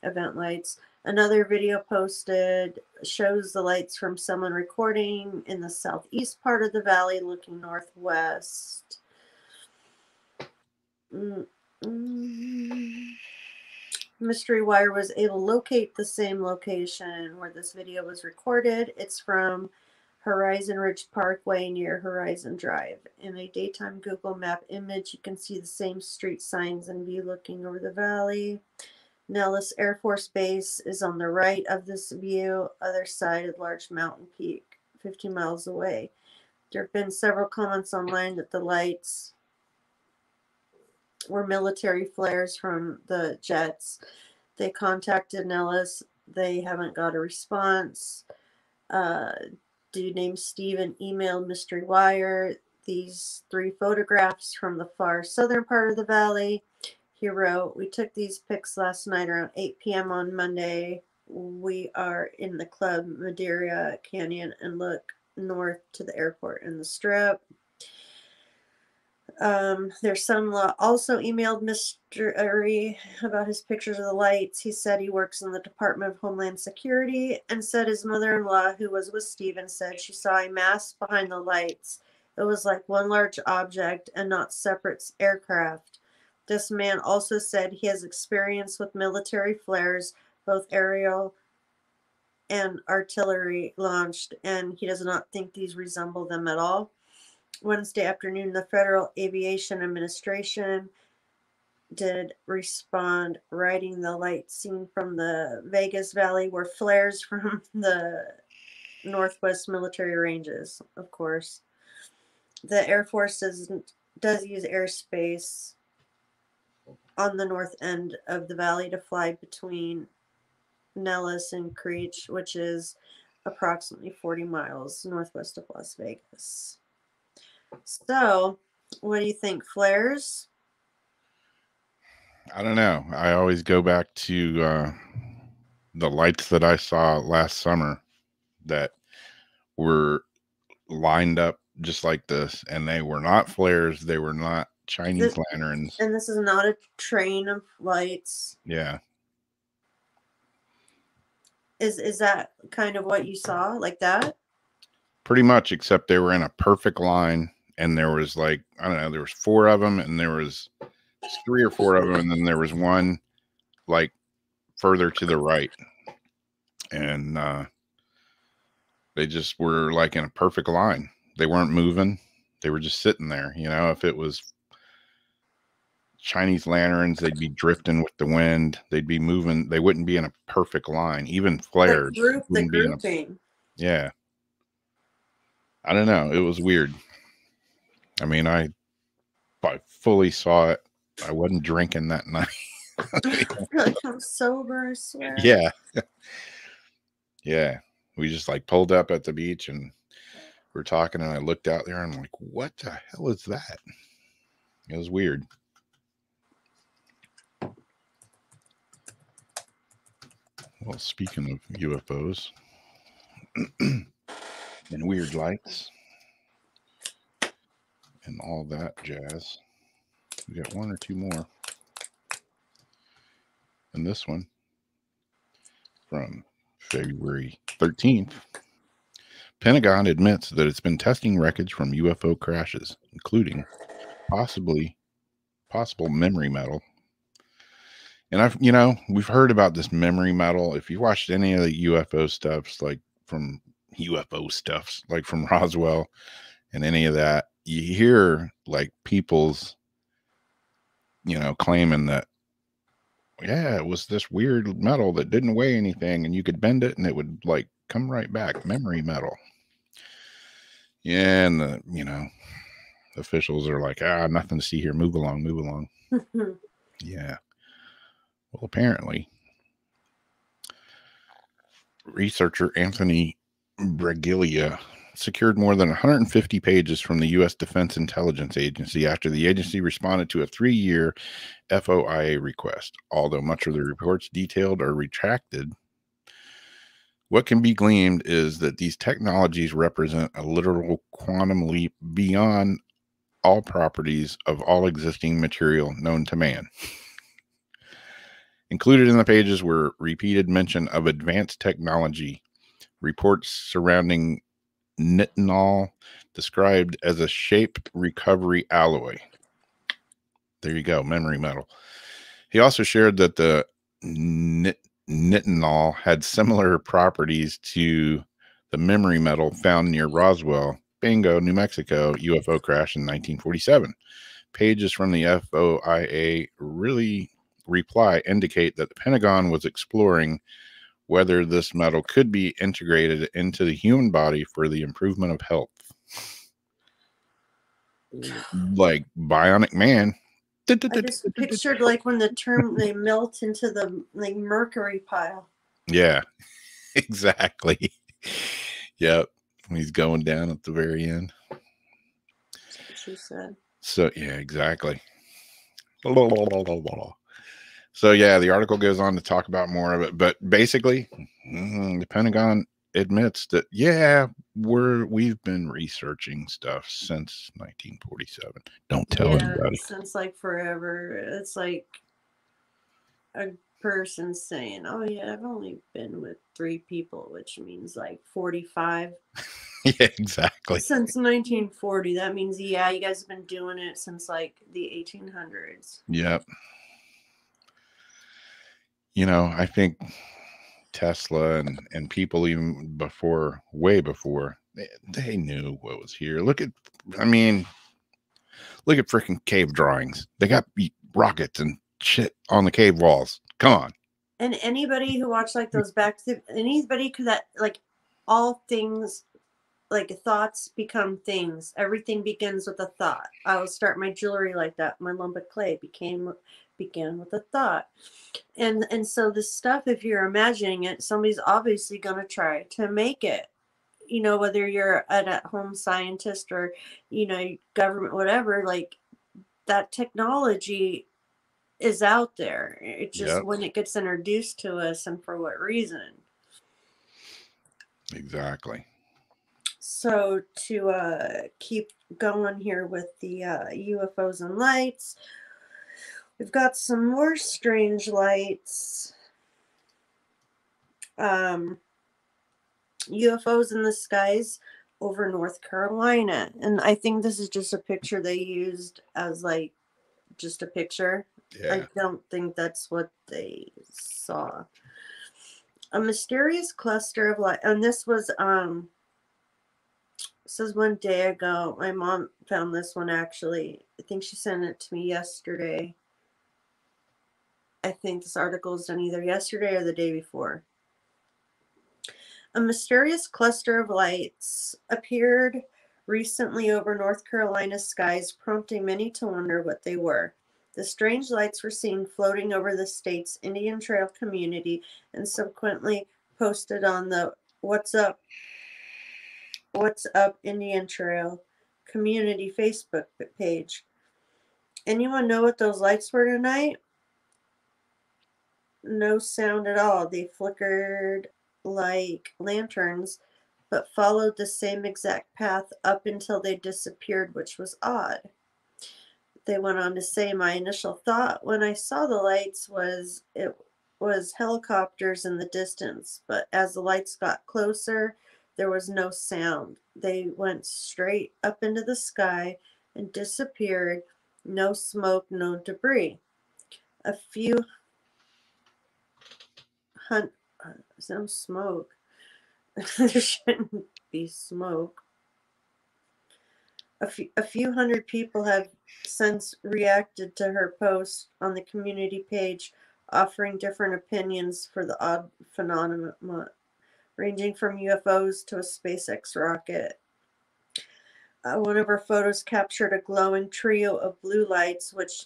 event lights? Another video posted shows the lights from someone recording in the southeast part of the valley looking northwest. Mystery Wire was able to locate the same location where this video was recorded. It's from Horizon Ridge Parkway near Horizon Drive. In a daytime Google Map image, you can see the same street signs in view looking over the valley. Nellis Air Force Base is on the right of this view, other side of large mountain peak, 15 miles away. There have been several comments online that the lights were military flares from the jets. They contacted Nellis. They haven't got a response. Dude named Steven emailed Mystery Wire these 3 photographs from the far southern part of the valley. He wrote, "We took these pics last night around 8 p.m. on Monday. We are in the Club Madeira Canyon and look north to the airport in the Strip." Their son-in-law also emailed Mystery about his pictures of the lights. He said he works in the Department of Homeland Security and said his mother-in-law, who was with Steven, said she saw a mass behind the lights. It was like one large object and not separate aircraft. This man also said he has experience with military flares, both aerial and artillery launched, and he does not think these resemble them at all. Wednesday afternoon, the Federal Aviation Administration did respond, writing the lights seen from the Vegas Valley were flares from the Northwest military ranges, of course. The Air Force does use airspace on the north end of the valley to fly between Nellis and Creech, which is approximately 40 miles northwest of Las Vegas. So, what do you think? Flares? I don't know. I always go back to the lights that I saw last summer that were lined up just like this, and they were not flares. They were not Chinese lanterns. And this is not a train of lights. Yeah. Is that kind of what you saw, like that? Pretty much, except they were in a perfect line, and there was, like, I don't know, there was 4 of them, and there was 3 or 4 of them, and then there was one like further to the right. And They just were like in a perfect line. They weren't moving. They were just sitting there. You know, if it was Chinese lanterns, they'd be drifting with the wind. They'd be moving. They wouldn't be in a perfect line. Even flares The wouldn't be in a, grouping. yeah. I don't know. It was weird. I mean, I fully saw it. I wasn't drinking that night. Like, I'm sober, I swear. Yeah. Yeah. We just like pulled up at the beach and we're talking, and I looked out there and I'm like, what the hell is that? It was weird. Well, speaking of UFOs and weird lights and all that jazz, we got one or two more. And this one from February 13th. Pentagon admits that it's been testing wreckage from UFO crashes, including possible memory metal. And we've heard about this memory metal. If you watched any of the UFO stuffs, like from Roswell and any of that, you hear like people's, claiming that, yeah, it was this weird metal that didn't weigh anything and you could bend it and it would like come right back. Memory metal. Yeah. And the officials are like, nothing to see here. Move along. Yeah. Well, apparently, researcher Anthony Braglia secured more than 150 pages from the U.S. Defense Intelligence Agency after the agency responded to a 3-year FOIA request. Although much of the reports detailed or retracted, what can be gleaned is that these technologies represent a literal quantum leap beyond all properties of all existing material known to man. Included in the pages were repeated mention of advanced technology, reports surrounding nitinol described as a shape recovery alloy. There you go, memory metal. He also shared that the nitinol had similar properties to the memory metal found near Roswell, Bingo, New Mexico UFO crash in 1947. Pages from the FOIA reply indicate that the Pentagon was exploring whether this metal could be integrated into the human body for the improvement of health. Like Bionic Man. I just pictured like when they melt into the like mercury pile. Yeah, exactly. Yep. He's going down at the very end. That's what she said. So yeah, exactly. So yeah, the article goes on to talk about more of it, but basically, the Pentagon admits that we've been researching stuff since 1947. Don't tell anybody. Since like forever. It's like a person saying, "Oh yeah, I've only been with 3 people," which means like 45. Yeah, exactly. Since 1940, that means you guys have been doing it since like the 1800s. Yep. I think Tesla and people even way before, they knew what was here. Look at freaking cave drawings. They got rockets and shit on the cave walls. Come on. And anybody who watched like those anybody could that like all things, like thoughts become things. Everything begins with a thought. I will start my jewelry like that. My lump of clay began with a thought. And so this stuff, if you're imagining it, somebody's obviously going to try to make it. Whether you're an at-home scientist or, government, whatever, like that technology is out there. It just, when it gets introduced to us and for what reason. Exactly. So to keep going here with the UFOs and lights, we've got some more strange lights. UFOs in the skies over North Carolina. And I think this is just a picture they used as like just a picture. Yeah. I don't think that's what they saw. A mysterious cluster of light. And this was This is one day ago. My mom found this one actually. I think she sent it to me yesterday. I think this article was done either yesterday or the day before. A mysterious cluster of lights appeared recently over North Carolina's skies, prompting many to wonder what they were. The strange lights were seen floating over the state's Indian Trail community and subsequently posted on the What's Up Indian Trail community Facebook page. Anyone know what those lights were tonight? No sound at all. They flickered like lanterns, but followed the same exact path up until they disappeared, which was odd. They went on to say, my initial thought when I saw the lights was it was helicopters in the distance, but as the lights got closer, there was no sound. They went straight up into the sky and disappeared. No smoke, no debris. A few there's no smoke. There shouldn't be smoke. A few hundred people have since reacted to her post on the community page, offering different opinions for the odd phenomena, ranging from UFOs to a SpaceX rocket. One of her photos captured a glowing trio of blue lights, which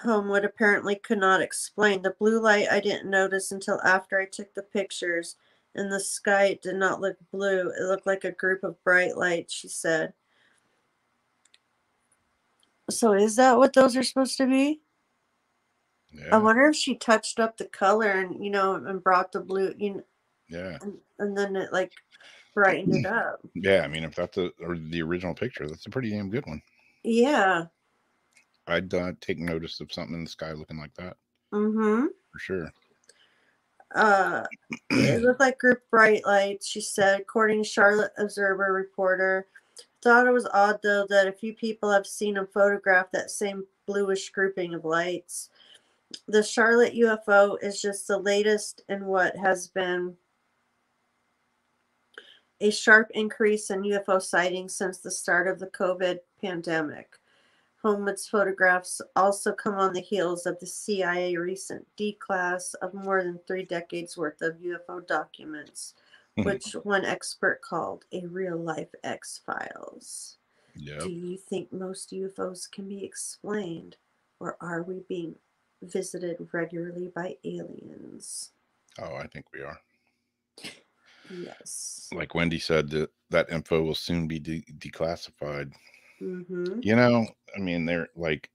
Homewood apparently could not explain. The blue light I didn't notice until after I took the pictures. In the sky, it did not look blue. It looked like a group of bright lights, she said. So is that what those are supposed to be? Yeah. I wonder if she touched up the color and, and brought the blue, Yeah. And then it like brightened it up. Yeah, I mean, if that's the original picture, that's a pretty damn good one. Yeah. I'd take notice of something in the sky looking like that. Mm-hmm. For sure. It looked like group bright lights, she said, according to Charlotte Observer reporter. Thought it was odd, though, that a few people have seen and photographed that same bluish grouping of lights. The Charlotte UFO is just the latest in what has been a sharp increase in UFO sightings since the start of the COVID pandemic. Homewood's photographs also come on the heels of the CIA recent declass of more than 3 decades worth of UFO documents, which one expert called a real-life X-Files. Yep. Do you think most UFOs can be explained, or are we being visited regularly by aliens? Oh, I think we are. Yes. Like Wendy said, that info will soon be declassified. Mm-hmm. I mean, they're like,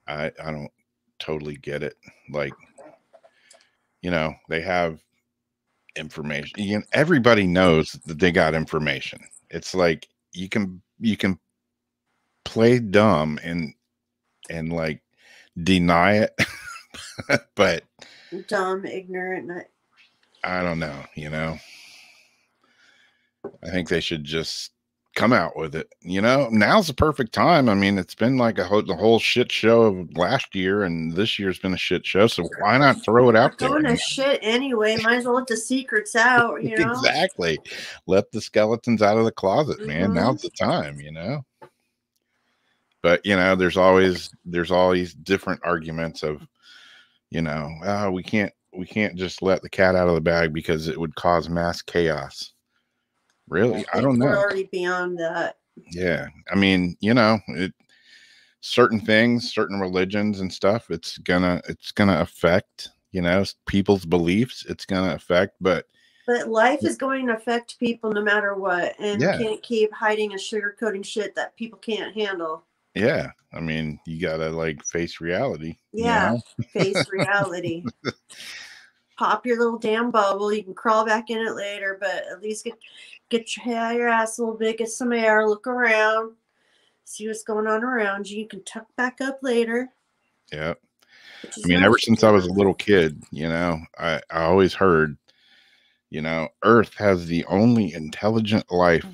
I don't totally get it. Like, they have information. Everybody knows that they got information. It's like you can play dumb and like deny it, but Dumb, ignorant. I don't know. I think they should just come out with it. Now's the perfect time. I mean, it's been like the whole shit show of last year, and this year's been a shit show. So why not throw it out there? Going to shit anyway. Might as well let the secrets out. Exactly. Let the skeletons out of the closet, man. Mm-hmm. Now's the time. But there's always different arguments of, we can't just let the cat out of the bag because it would cause mass chaos. Really? I don't know. We're already beyond that. Yeah. I mean, certain things, certain religions and stuff, it's gonna affect, people's beliefs. It's gonna affect, but life is going to affect people no matter what. And yeah. You can't keep hiding and sugarcoating shit that people can't handle. Yeah. I mean, you gotta face reality. Yeah. Face reality. Pop your little damn bubble. You can crawl back in it later, but at least get your head out of your ass a little bit, get some air, look around, see what's going on around you. You can tuck back up later. Yeah. I mean, ever since I was a little kid, I always heard, Earth has the only intelligent life,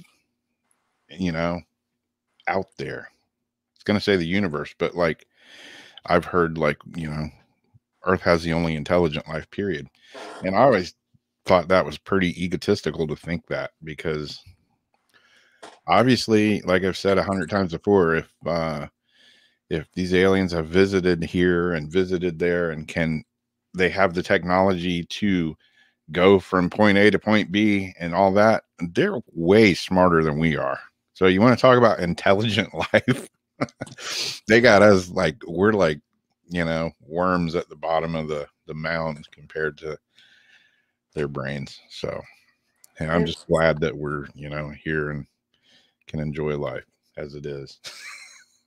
out there. It's going to say the universe, but I've heard Earth has the only intelligent life, period. And I always thought that was pretty egotistical to think that, because obviously, like I've said 100 times before, if these aliens have visited here and visited there, and they have the technology to go from point A to point B and all that, they're way smarter than we are. So you want to talk about intelligent life? They got us like we're like, worms at the bottom of the mound compared to their brains. So, and I'm just glad that we're, here and can enjoy life as it is.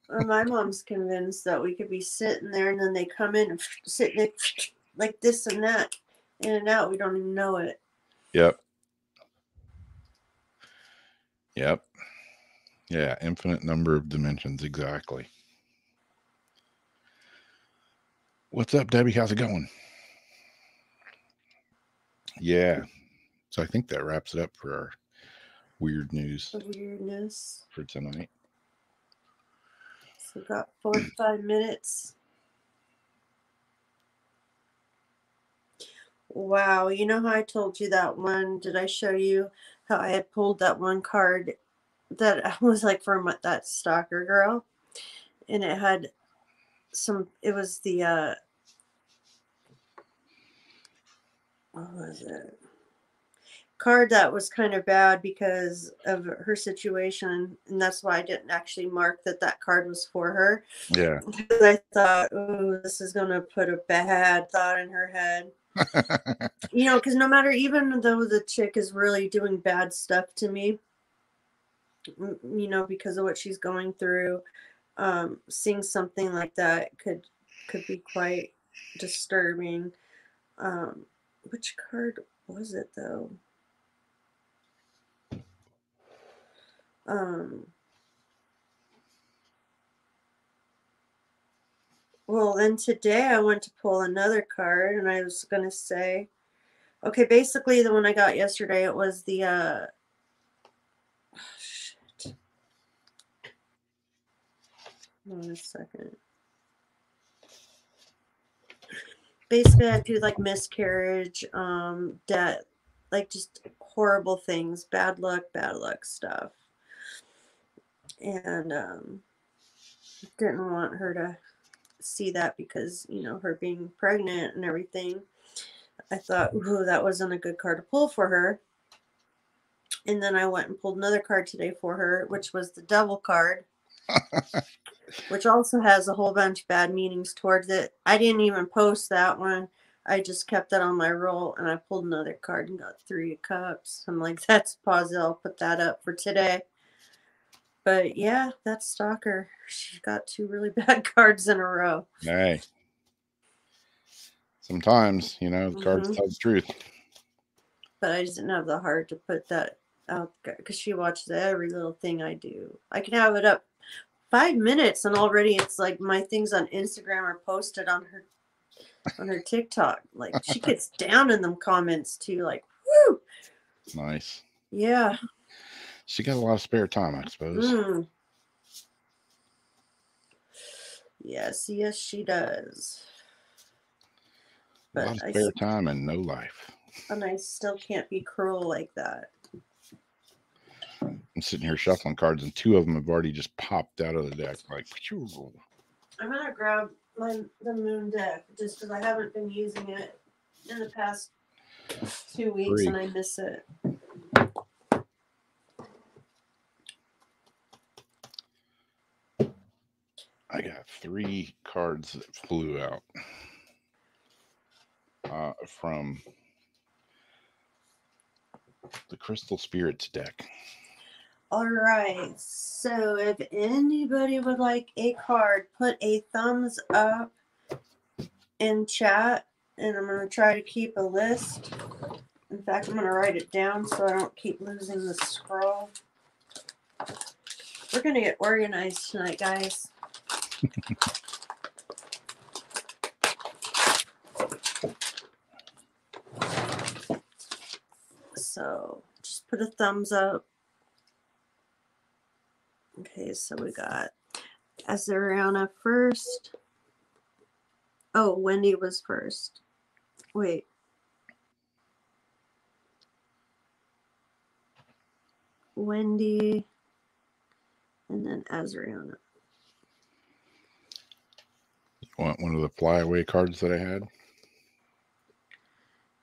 My mom's convinced that we could be sitting there and then they come in and sit like this and that, in and out. We don't even know it. Yep. Yeah, infinite number of dimensions, exactly. What's up, Debbie? How's it going? Yeah. So I think that wraps it up for our weird news. Weirdness. For tonight. So we got 45 minutes. Wow. You know how I told you that one? Did I show you how I had pulled that one card that was like from that stalker girl? And it had it was the, what was it? Card that was kind of bad because of her situation, and that's why I didn't actually mark that card was for her. Yeah. Because I thought, oh, this is gonna put a bad thought in her head. Because no matter, even though the chick is really doing bad stuff to me, because of what she's going through, seeing something like that could be quite disturbing. Which card was it though? Well, then today I went to pull another card, and I was going to say, okay, basically the one I got yesterday, it was the, shit. Hold on a second. Basically I do like miscarriage, death, like just horrible things, bad luck stuff. And, didn't want her to see that because, her being pregnant and everything. I thought, ooh, that wasn't a good card to pull for her. And then I went and pulled another card today for her, which was the Devil card, which also has a whole bunch of bad meanings towards it. I didn't even post that one. I just kept that on my roll, and I pulled another card and got 3 of Cups. I'm like, that's positive. I'll put that up for today. But yeah, that stalker, she got 2 really bad cards in a row. Hey. Sometimes, the cards tell the truth. But I just didn't have the heart to put that out there because she watches every little thing I do. I can have it up 5 minutes and already it's like my things on Instagram are posted on her TikTok. Like she gets down in them comments too. Like, whoo! Nice. Yeah. She got a lot of spare time, I suppose. Yes, she does. A lot of spare time and no life. And I still can't be cruel like that. I'm sitting here shuffling cards, and 2 of them have already just popped out of the deck. Like, phew. I'm gonna grab the moon deck just because I haven't been using it in the past 2 weeks, and I miss it. I got 3 cards that flew out from the Crystal Spirits deck. All right, so if anybody would like a card, put a thumbs up in chat, and I'm going to try to keep a list. In fact, I'm going to write it down so I don't keep losing the scroll. We're going to get organized tonight, guys. So just put a thumbs up. Okay, so we got Azariana first. Oh, Wendy was first. Wait. Wendy, and then Azriana. You want one of the flyaway cards that I had?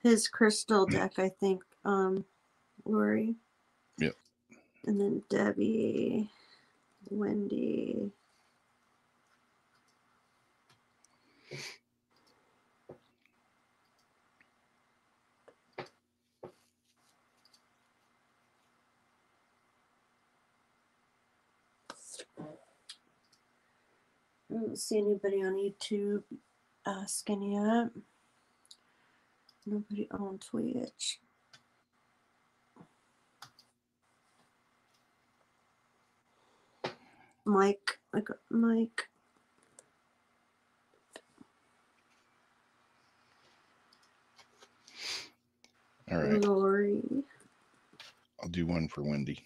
His crystal deck, I think, Lori. Yep. And then Debbie, Wendy. I don't see anybody on YouTube asking yet. Nobody on Twitch. Mike. I got Mike. All right. Lori. I'll do one for Wendy.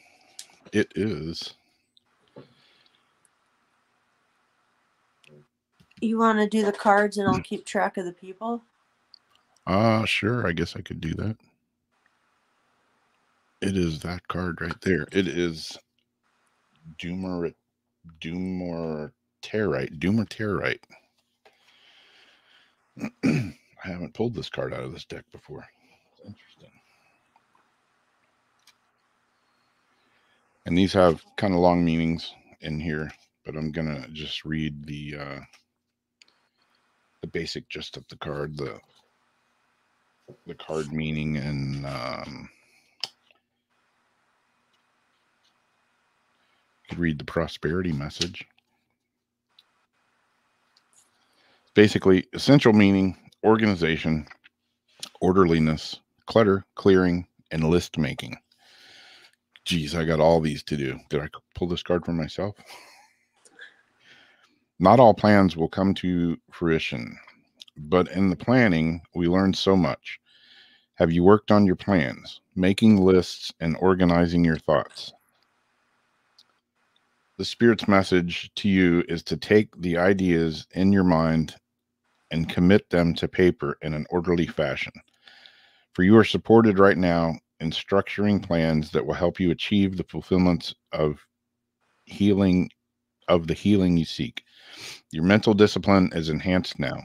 It is. You want to do the cards and I'll keep track of the people? Sure. I guess I could do that. It is that card right there. It is Doomerterrite. I haven't pulled this card out of this deck before. It's interesting. And these have kind of long meanings in here, but I'm gonna just read the basic gist of the card, the card meaning, and you could read the prosperity message. Basically, essential meaning: organization, orderliness, clutter, clearing, and list making. Geez, I got all these to do. Did I pull this card for myself? Not all plans will come to fruition, but in the planning, we learn so much. Have you worked on your plans, making lists and organizing your thoughts? The Spirit's message to you is to take the ideas in your mind and commit them to paper in an orderly fashion. For you are supported right now in structuring plans that will help you achieve the fulfillments of healing, of the healing you seek. Your mental discipline is enhanced now.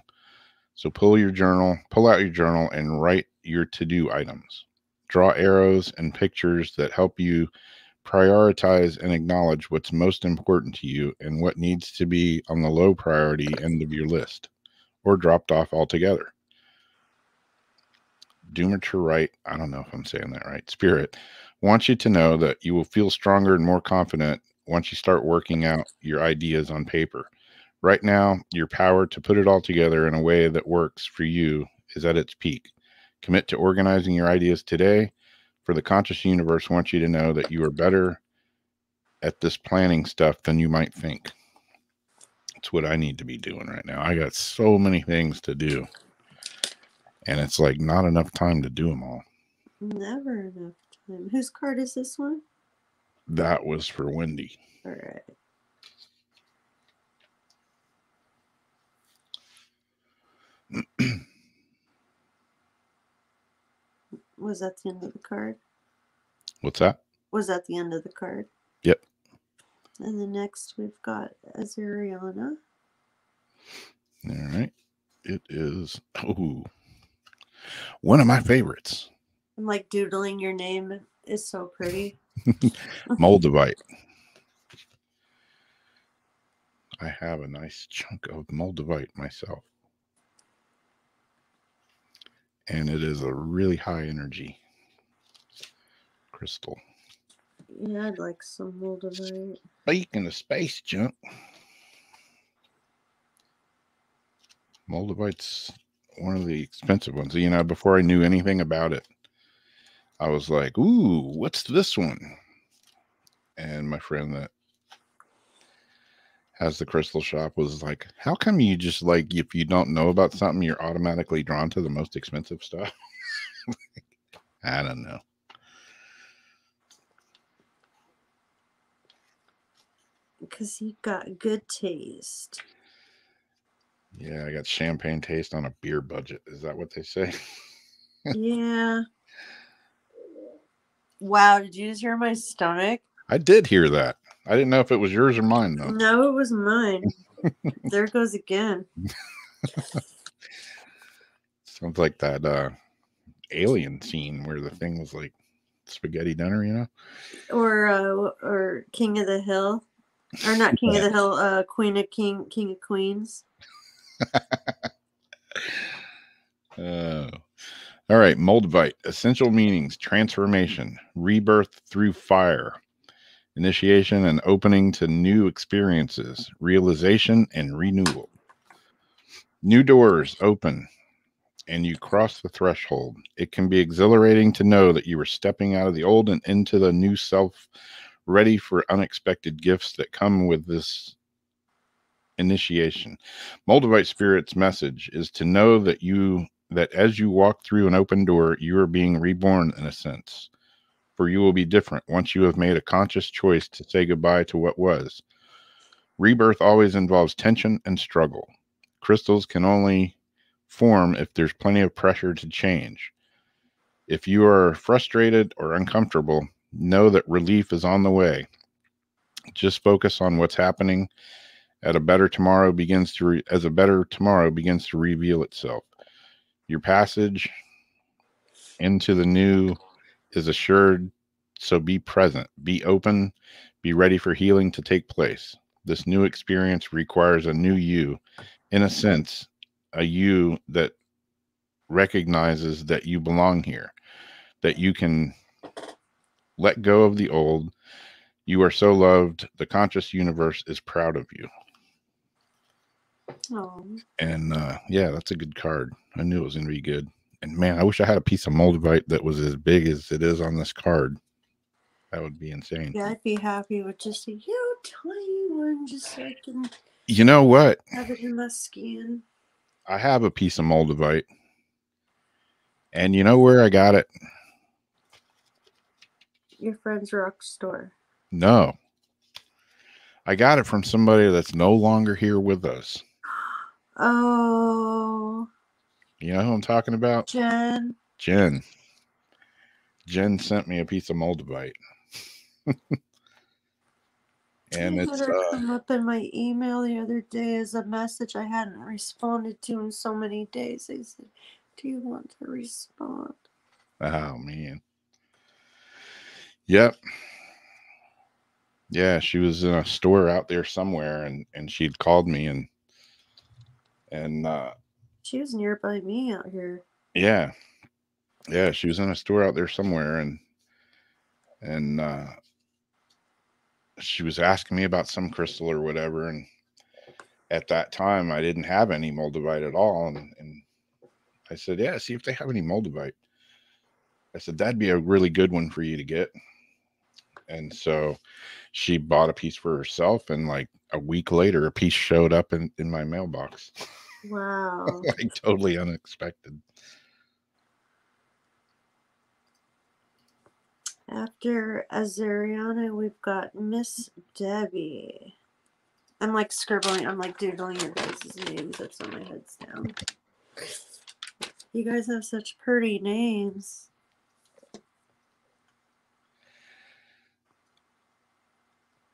So pull out your journal and write your to-do items. Draw arrows and pictures that help you prioritize and acknowledge what's most important to you and what needs to be on the low priority end of your list or dropped off altogether. Doomerterrite, I don't know if I'm saying that right, Spirit wants you to know that you will feel stronger and more confident once you start working out your ideas on paper. Right now, your power to put it all together in a way that works for you is at its peak. Commit to organizing your ideas today, for the conscious universe wants you to know that you are better at this planning stuff than you might think. It's what I need to be doing right now. I got so many things to do, and it's like not enough time to do them all. Never enough time. Whose card is this one? That was for Wendy. All right. Was that the end of the card? What's that? Was that the end of the card? Yep. And then next we've got Azariana. All right. It is, one of my favorites. I'm like doodling your name is so pretty. Moldavite. I have a nice chunk of Moldavite myself. And it is a really high energy crystal. Yeah, I'd like some Moldavite. Speaking of space junk, Moldavite's one of the expensive ones. You know, before I knew anything about it, I was like, ooh, what's this one? And my friend that has the crystal shop was like, how come you just like, if you don't know about something, you're automatically drawn to the most expensive stuff? I don't know. Because he got good taste. Yeah, I got champagne taste on a beer budget. Is that what they say? Yeah. Wow, did you just hear my stomach? I did hear that. I didn't know if it was yours or mine, though. No, it was mine. There it goes again. Sounds like that Alien scene where the thing was like spaghetti dinner, you know? Or King of the Hill. Or not King of the Hill, Queen of Queens. All right, Moldavite. Essential meanings: transformation, rebirth through fire, initiation and opening to new experiences, realization and renewal. New doors open and you cross the threshold. It can be exhilarating to know that you are stepping out of the old and into the new self, ready for unexpected gifts that come with this initiation. Moldavite Spirit's message is to know that as you walk through an open door, you are being reborn in a sense. For you will be different once you have made a conscious choice to say goodbye to what was. Rebirth always involves tension and struggle. Crystals can only form if there's plenty of pressure to change. If you are frustrated or uncomfortable, know that relief is on the way. Just focus on what's happening as a better tomorrow begins to reveal itself. Your passage into the new is assured, so be present, be open, be ready for healing to take place. This new experience requires a new you, in a sense, a you that recognizes that you belong here, that you can let go of the old. You are so loved. The conscious universe is proud of you. Oh. And yeah, that's a good card. I knew it was going to be good. And man, I wish I had a piece of Moldavite that was as big as it is on this card. That would be insane. Yeah, I'd be happy with just a tiny one, just so I can. You know what? Have it in my skin. I have a piece of Moldavite. And you know where I got it? Your friend's rock store. No. I got it from somebody that's no longer here with us. Oh. You know who I'm talking about? Jen. Jen sent me a piece of Moldavite. And it's come up in my email the other day as a message I hadn't responded to in so many days. They said, "Do you want to respond?" Oh man. Yep. Yeah, she was in a store out there somewhere, and she'd called me and she was nearby me out here. Yeah, she was in a store out there somewhere, and she was asking me about some crystal or whatever, and at that time I didn't have any Moldavite at all, and I said, yeah, see if they have any Moldavite. I said that'd be a really good one for you to get. And so she bought a piece for herself, and like a week later a piece showed up in my mailbox. Wow. Like totally unexpected. After Azariana, we've got Miss Debbie. I'm like scribbling, I'm like doodling your guys' names. That's on my head's down. You guys have such pretty names.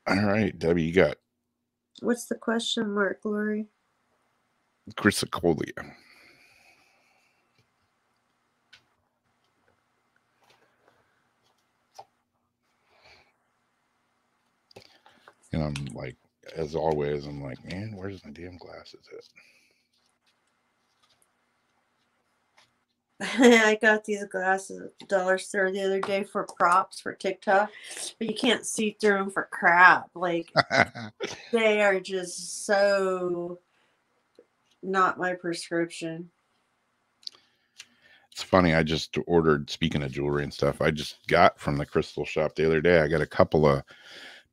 All right, Debbie, you got. What's the question mark, Lori? Chrysocolia. And I'm like, as always, I'm like, man, where's my damn glasses at? I got these glasses at the dollar store the other day for props for TikTok, but you can't see through them for crap. Like, they are just so not my prescription. It's funny. I just ordered, speaking of jewelry and stuff, I just got from the crystal shop the other day. I got a couple of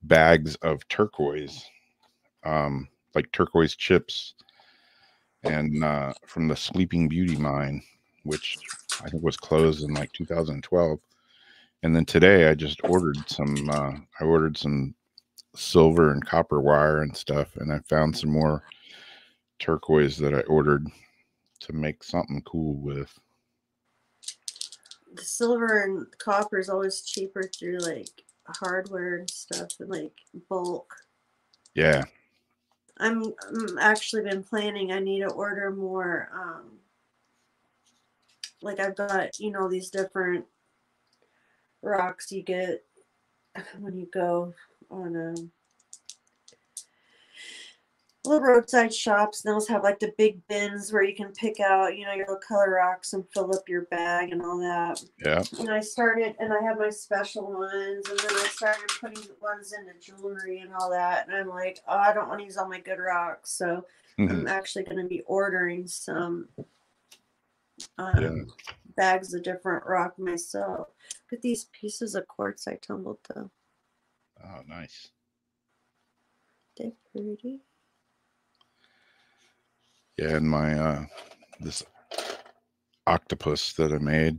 bags of turquoise, like turquoise chips, and from the Sleeping Beauty mine, which I think was closed in like 2012. And then today I just ordered some. I ordered some silver and copper wire and stuff, and I found some more turquoise that I ordered to make something cool with. The silver and copper is always cheaper through like hardware and stuff and like bulk. Yeah. I'm actually been planning. I need to order more. Like I've got, you know, these different rocks you get when you go on little roadside shops. And those have like the big bins where you can pick out, you know, your little color rocks and fill up your bag and all that. Yeah. And I started, and I have my special ones, and then I started putting ones into jewelry and all that. And I'm like, oh, I don't want to use all my good rocks, so I'm actually going to be ordering some bags of different rock myself. Look at these pieces of quartz I tumbled though. Oh, nice. They're pretty. Yeah, and my this octopus that I made.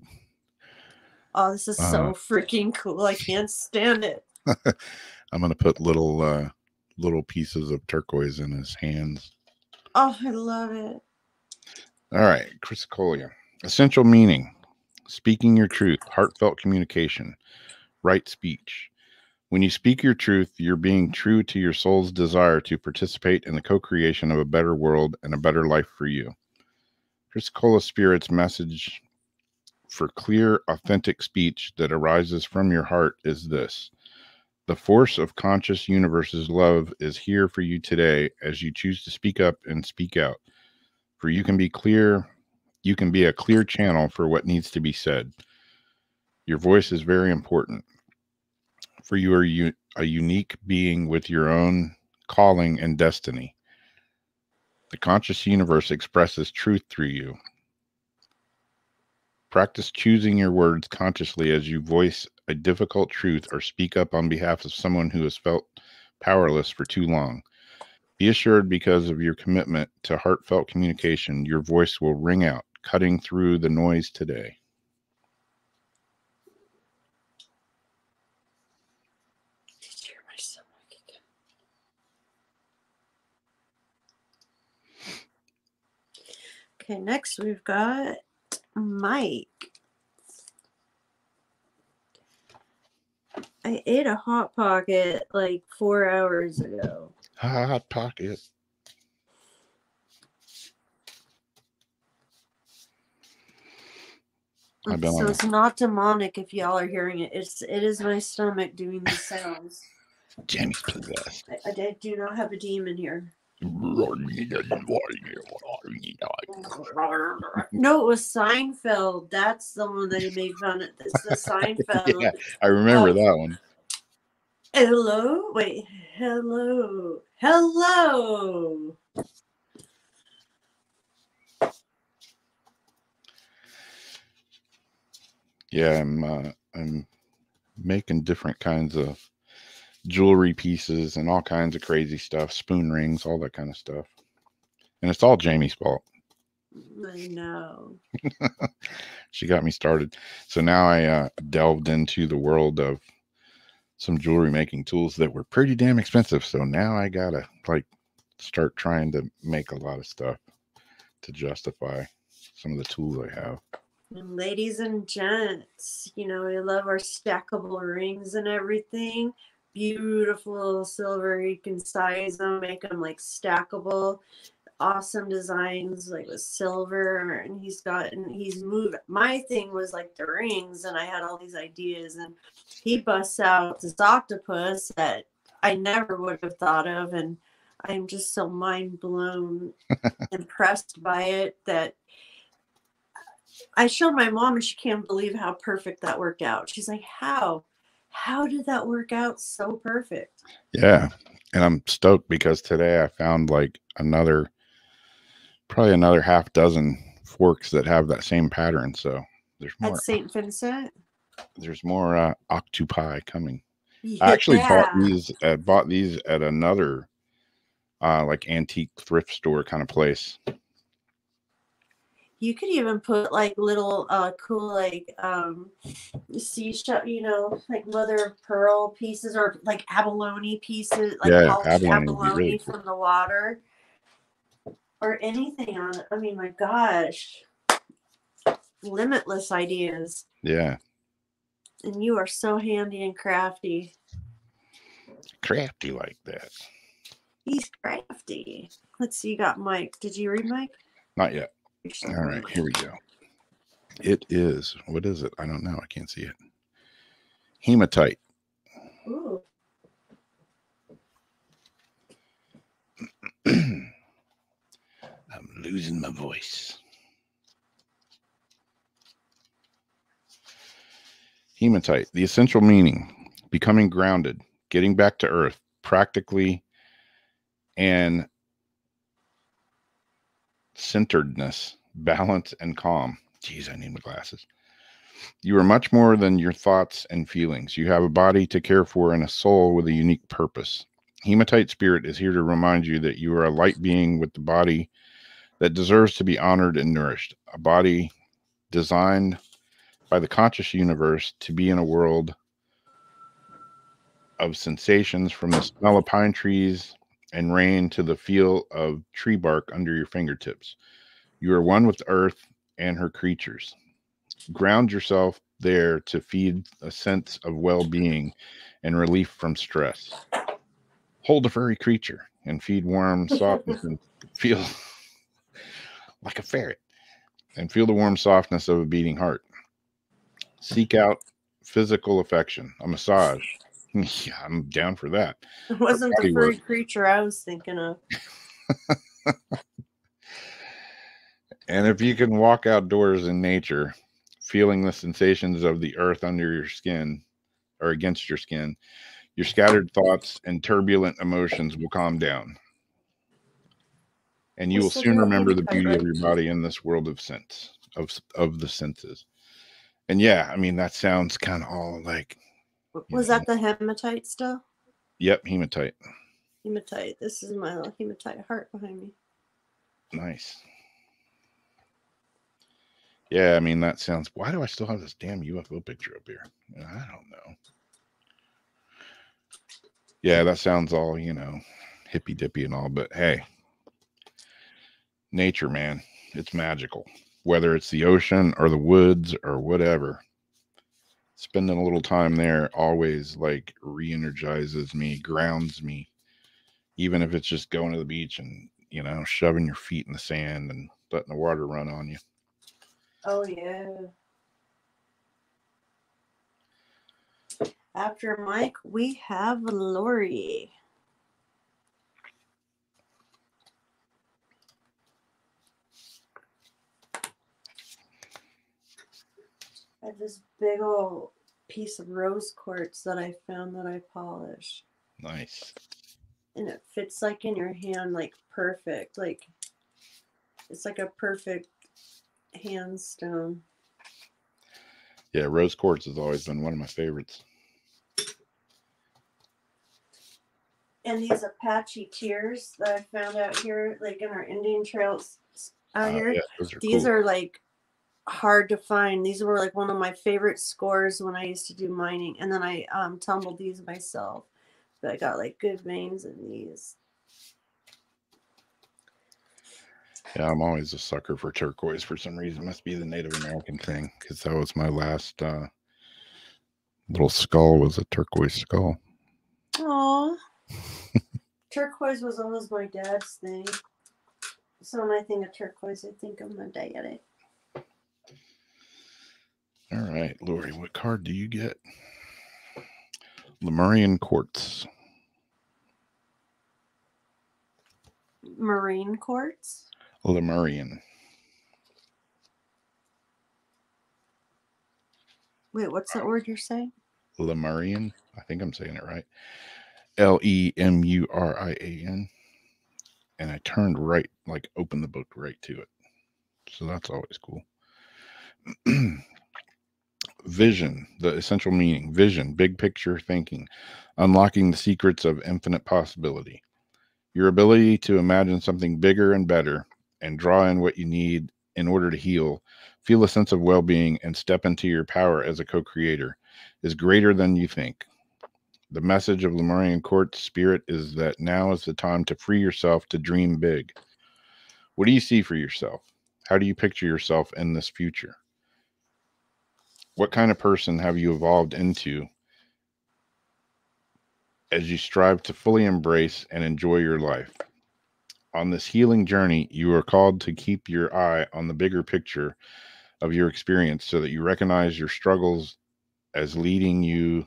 Oh, this is so freaking cool. I can't stand it. I'm gonna put little pieces of turquoise in his hands. Oh, I love it. All right, Chrysocolia. Essential meaning: speaking your truth, heartfelt communication, right speech. When you speak your truth, you're being true to your soul's desire to participate in the co-creation of a better world and a better life for you. Chrysocolia Spirit's message for clear, authentic speech that arises from your heart is this: the force of conscious universe's love is here for you today as you choose to speak up and speak out. For you can be clear, you can be a clear channel for what needs to be said. Your voice is very important. For you are a unique being with your own calling and destiny. The conscious universe expresses truth through you. Practice choosing your words consciously as you voice a difficult truth or speak up on behalf of someone who has felt powerless for too long. Be assured, because of your commitment to heartfelt communication, your voice will ring out, cutting through the noise today. Okay, next we've got Mike. I ate a Hot Pocket like 4 hours ago. Hot Pocket. So it's not demonic if y'all are hearing it. It is my stomach doing the sounds. Jenny's possessed. I do not have a demon here. No, it was Seinfeld. That's the one that he made fun of. It's the Seinfeld. Yeah, I remember that one. Hello? Wait. Hello. Hello. Yeah, I'm making different kinds of jewelry pieces and all kinds of crazy stuff, spoon rings, all that kind of stuff. And it's all Jamie's fault. I know. She got me started. So now I delved into the world of some jewelry making tools that were pretty damn expensive. So now I gotta like start trying to make a lot of stuff to justify some of the tools I have. And ladies and gents, you know, we love our stackable rings and everything. Beautiful silver. You can size them, make them like stackable. Awesome designs, like with silver. And he's moved. My thing was like the rings, and I had all these ideas. And he busts out this octopus that I never would have thought of. And I'm just so mind blown, impressed by it that I showed my mom, and she can't believe how perfect that worked out. She's like, how did that work out so perfect? Yeah. And I'm stoked because today I found like probably another half dozen forks that have that same pattern. So there's more. At St. Vincent? There's more octopi coming. Yeah. I actually bought these at another like antique thrift store kind of place. You could even put like little cool like seashell, you know, like mother of pearl pieces or like abalone pieces, like polished abalone really from the water. or anything on it. I mean, my gosh, limitless ideas. Yeah. And you are so handy and crafty. Crafty like that. He's crafty. Let's see, you got Mike. Did you read Mike? Not yet. All right, here we go. It is, what is it? I don't know. I can't see it. Hematite. Ooh. I'm losing my voice. Hematite, the essential meaning, becoming grounded, getting back to earth, practically, and centeredness, balance, and calm. Jeez, I need my glasses. You are much more than your thoughts and feelings. You have a body to care for and a soul with a unique purpose. Hematite spirit is here to remind you that you are a light being with the body that deserves to be honored and nourished. A body designed by the conscious universe to be in a world of sensations, from the smell of pine trees and rain to the feel of tree bark under your fingertips. You are one with the earth and her creatures. Ground yourself there to feed a sense of well-being and relief from stress. Hold a furry creature and feed warm softness and feel like a ferret and feel the warm softness of a beating heart. Seek out physical affection, a massage. Yeah, I'm down for that. It wasn't the furry creature I was thinking of. And if you can walk outdoors in nature, feeling the sensations of the earth under your skin or against your skin, your scattered thoughts and turbulent emotions will calm down. And you will soon remember the beauty of your body in this world of sense, of the senses. And yeah, I mean, that sounds kind of all like. Was that the hematite still? Yep, hematite. Hematite. This is my little hematite heart behind me. Nice. Yeah, I mean, that sounds. Why do I still have this damn UFO picture up here? I don't know. Yeah, that sounds all, hippy dippy and all, but hey, nature, man, it's magical. Whether it's the ocean or the woods or whatever, spending a little time there always like re-energizes me, grounds me, even if it's just going to the beach and, shoving your feet in the sand and letting the water run on you. Oh, yeah. After Mike, we have Lori. I have this big old piece of rose quartz that I found that I polished. Nice. And it fits like in your hand, like perfect. Like it's like a perfect hand stone. Yeah, rose quartz has always been one of my favorites. And these Apache tears that I found out here, like in our Indian trails out here, yeah, these cool. are like hard to find. These were like one of my favorite scores when I used to do mining, and then I tumbled these myself. But I got like good veins in these. Yeah, I'm always a sucker for turquoise for some reason. It must be the Native American thing, because that was my last little skull was a turquoise skull. Aww. Turquoise was always my dad's thing. So when I think of turquoise, I think of my dad. All right, Lori, what card do you get? Lemurian Quartz. Marine quartz? Lemurian. Wait, what's that word you're saying? Lemurian. I think I'm saying it right. Lemurian. And I turned right, like opened the book right to it. So that's always cool. Vision, the essential meaning. Vision, big picture thinking, unlocking the secrets of infinite possibility. Your ability to imagine something bigger and better and draw in what you need in order to heal, feel a sense of well-being, and step into your power as a co-creator is greater than you think. The message of Lemurian Quartz Spirit is that now is the time to free yourself to dream big. What do you see for yourself? How do you picture yourself in this future? What kind of person have you evolved into as you strive to fully embrace and enjoy your life? On this healing journey, you are called to keep your eye on the bigger picture of your experience so that you recognize your struggles as leading you.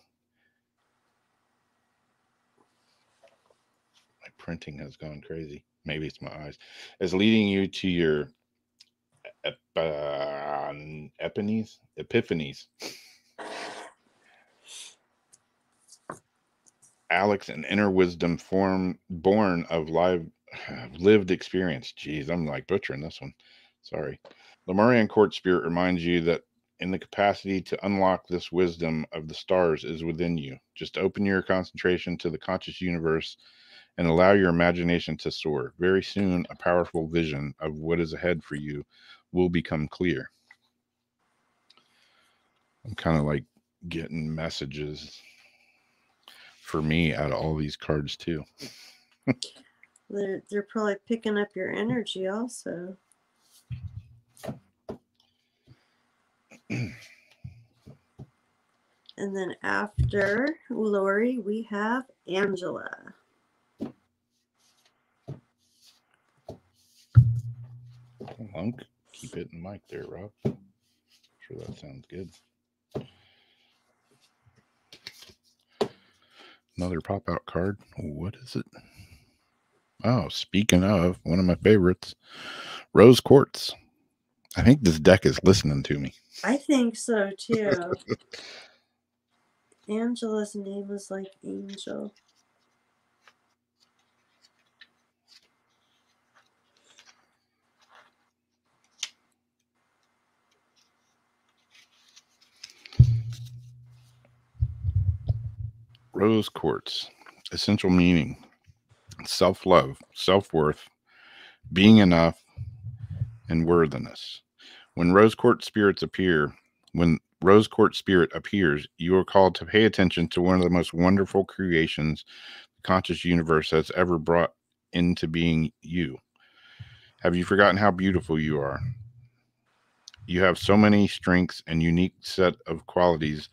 My printing has gone crazy. Maybe it's my eyes. As leading you to your epiphanies. Alex, an inner wisdom born of lived experience. Geez, I'm like butchering this one. Sorry. Lemurian Quartz Spirit reminds you that in the capacity to unlock this wisdom of the stars is within you. Just open your concentration to the conscious universe and allow your imagination to soar. Very soon, a powerful vision of what is ahead for you will become clear. I'm kind of like getting messages for me out of all these cards too. They're probably picking up your energy also. And then after Lori, we have Angela. Lunk, keep it in the mic there, Rob. Sure, that sounds good. Another pop-out card. What is it? Oh, speaking of, one of my favorites, Rose Quartz. I think this deck is listening to me. I think so, too. Angela's name was like Angel. Rose Quartz. Essential meaning. Self-love, self-worth, being enough, and worthiness. When Rose Quartz Spirit appears, you are called to pay attention to one of the most wonderful creations the conscious universe has ever brought into being, you. Have you forgotten how beautiful you are? You have so many strengths and unique set of qualities.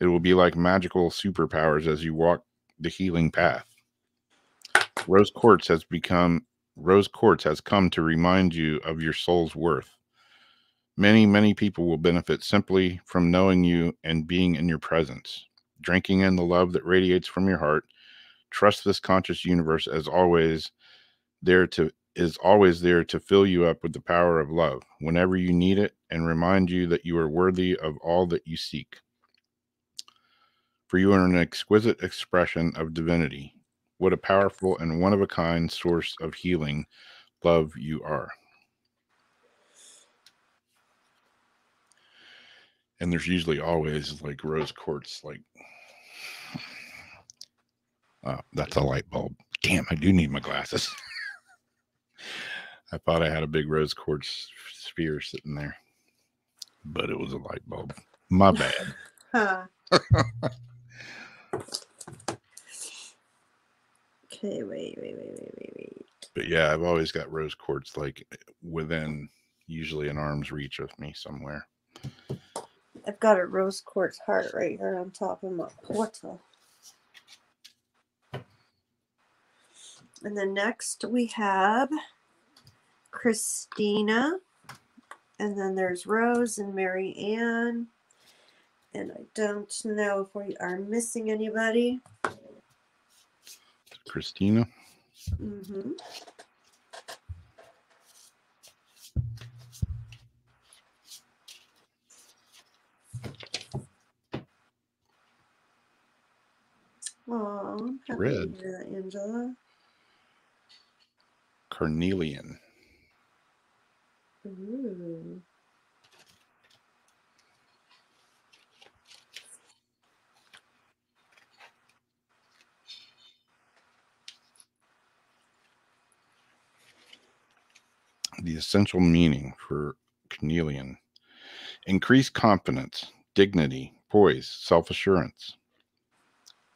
It will be like magical superpowers as you walk the healing path. Rose Quartz has come to remind you of your soul's worth. Many, many people will benefit simply from knowing you and being in your presence. Drinking in the love that radiates from your heart. Trust this conscious universe is always there to fill you up with the power of love whenever you need it, and remind you that you are worthy of all that you seek. For you are an exquisite expression of divinity. What a powerful and one-of-a-kind source of healing love you are. And there's usually always like rose quartz, like, oh, that's a light bulb. Damn, I do need my glasses. I thought I had a big rose quartz sphere sitting there, but it was a light bulb. My bad. Okay, wait. But yeah, I've always got rose quartz like within usually an arm's reach of me somewhere. I've got a rose quartz heart right here on top of my portal. And then next we have Christina. And then there's Rose and Mary Ann. And I don't know if we are missing anybody. Christina. Mm-hmm. Oh, happy Red. to hear that, Angela. Carnelian. Ooh. The essential meaning for carnelian: increased confidence, dignity, poise, self-assurance.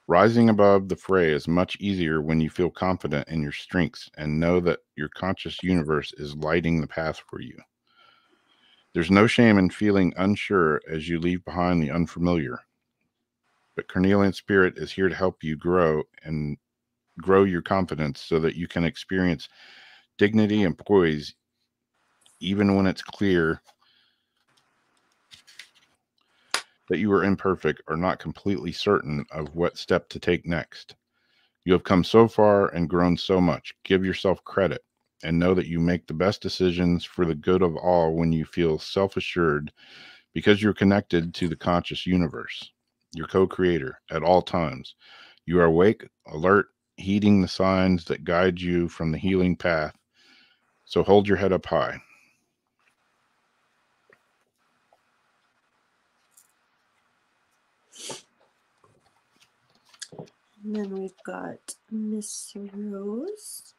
Rising above the fray is much easier when you feel confident in your strengths and know that your conscious universe is lighting the path for you. There's no shame in feeling unsure as you leave behind the unfamiliar. But Carnelian Spirit is here to help you grow your confidence so that you can experience dignity and poise even when it's clear that you are imperfect or not completely certain of what step to take next. You have come so far and grown so much. Give yourself credit and know that you make the best decisions for the good of all when you feel self-assured because you're connected to the conscious universe, your co-creator, at all times. You are awake, alert, heeding the signs that guide you from the healing path. So hold your head up high. And then we've got Miss Rose.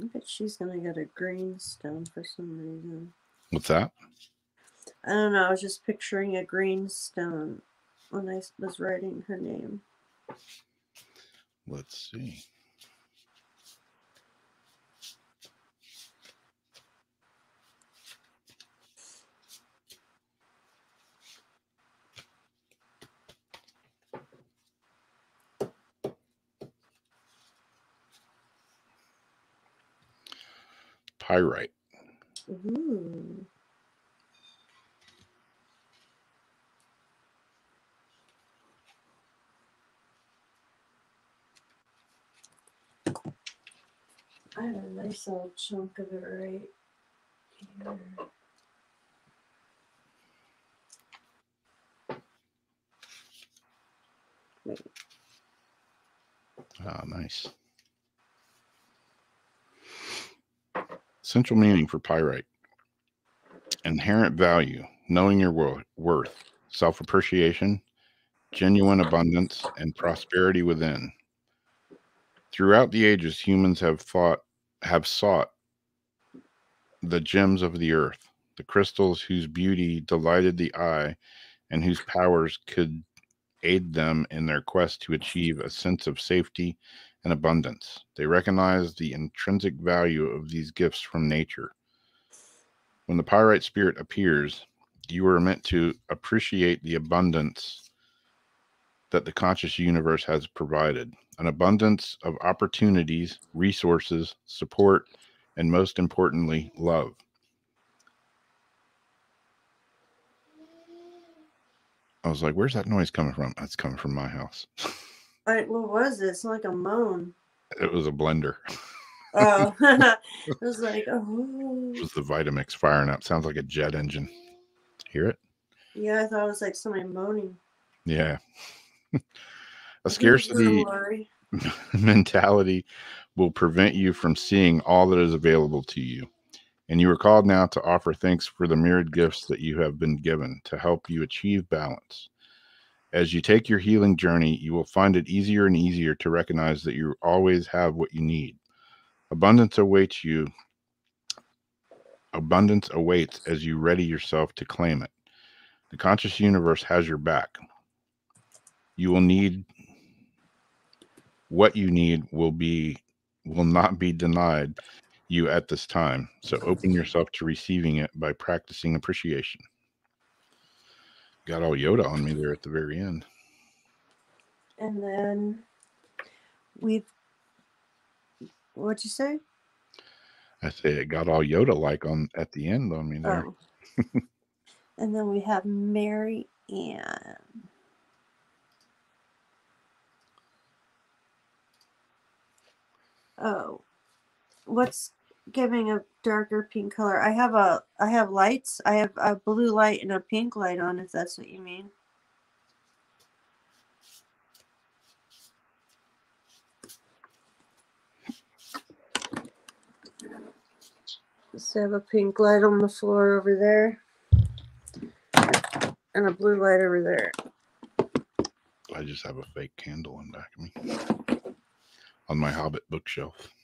I bet she's gonna get a green stone for some reason. What's that? I don't know. I was just picturing a green stone when I was writing her name. Let's see. Pyrite. Ooh. I have a nice little chunk of it right here. Wait. Ah, nice. Central meaning for pyrite. Inherent value, knowing your worth, self-appreciation, genuine abundance, and prosperity within. Throughout the ages, humans have sought the gems of the earth, the crystals whose beauty delighted the eye and whose powers could aid them in their quest to achieve a sense of safety and abundance. They recognize the intrinsic value of these gifts from nature. When the Pyrite spirit appears, you are meant to appreciate the abundance that the conscious universe has provided, an abundance of opportunities, resources, support, and most importantly, love. I was like, where's that noise coming from? That's coming from my house. What was it? It's like a moan. It was a blender. Oh, it was like, oh. It was the Vitamix firing up. Sounds like a jet engine. Hear it? Yeah, I thought it was like somebody moaning. Yeah. A scarcity mentality will prevent you from seeing all that is available to you. And you are called now to offer thanks for the myriad gifts that you have been given to help you achieve balance. As you take your healing journey, you will find it easier and easier to recognize that you always have what you need. Abundance awaits you. Abundance awaits as you ready yourself to claim it. The conscious universe has your back. You will need what you need will not be denied you at this time. So open yourself to receiving it by practicing appreciation. Got all Yoda on me there at the very end. And then what'd you say? I say it got all Yoda-like on at the end on me there. Oh. And then we have Mary Ann. Oh, what's giving a darker pink color? I have lights. I have a blue light and a pink light on, if that's what you mean. So I have a pink light on the floor over there and a blue light over there. I just have a fake candle in back of me on my Hobbit bookshelf.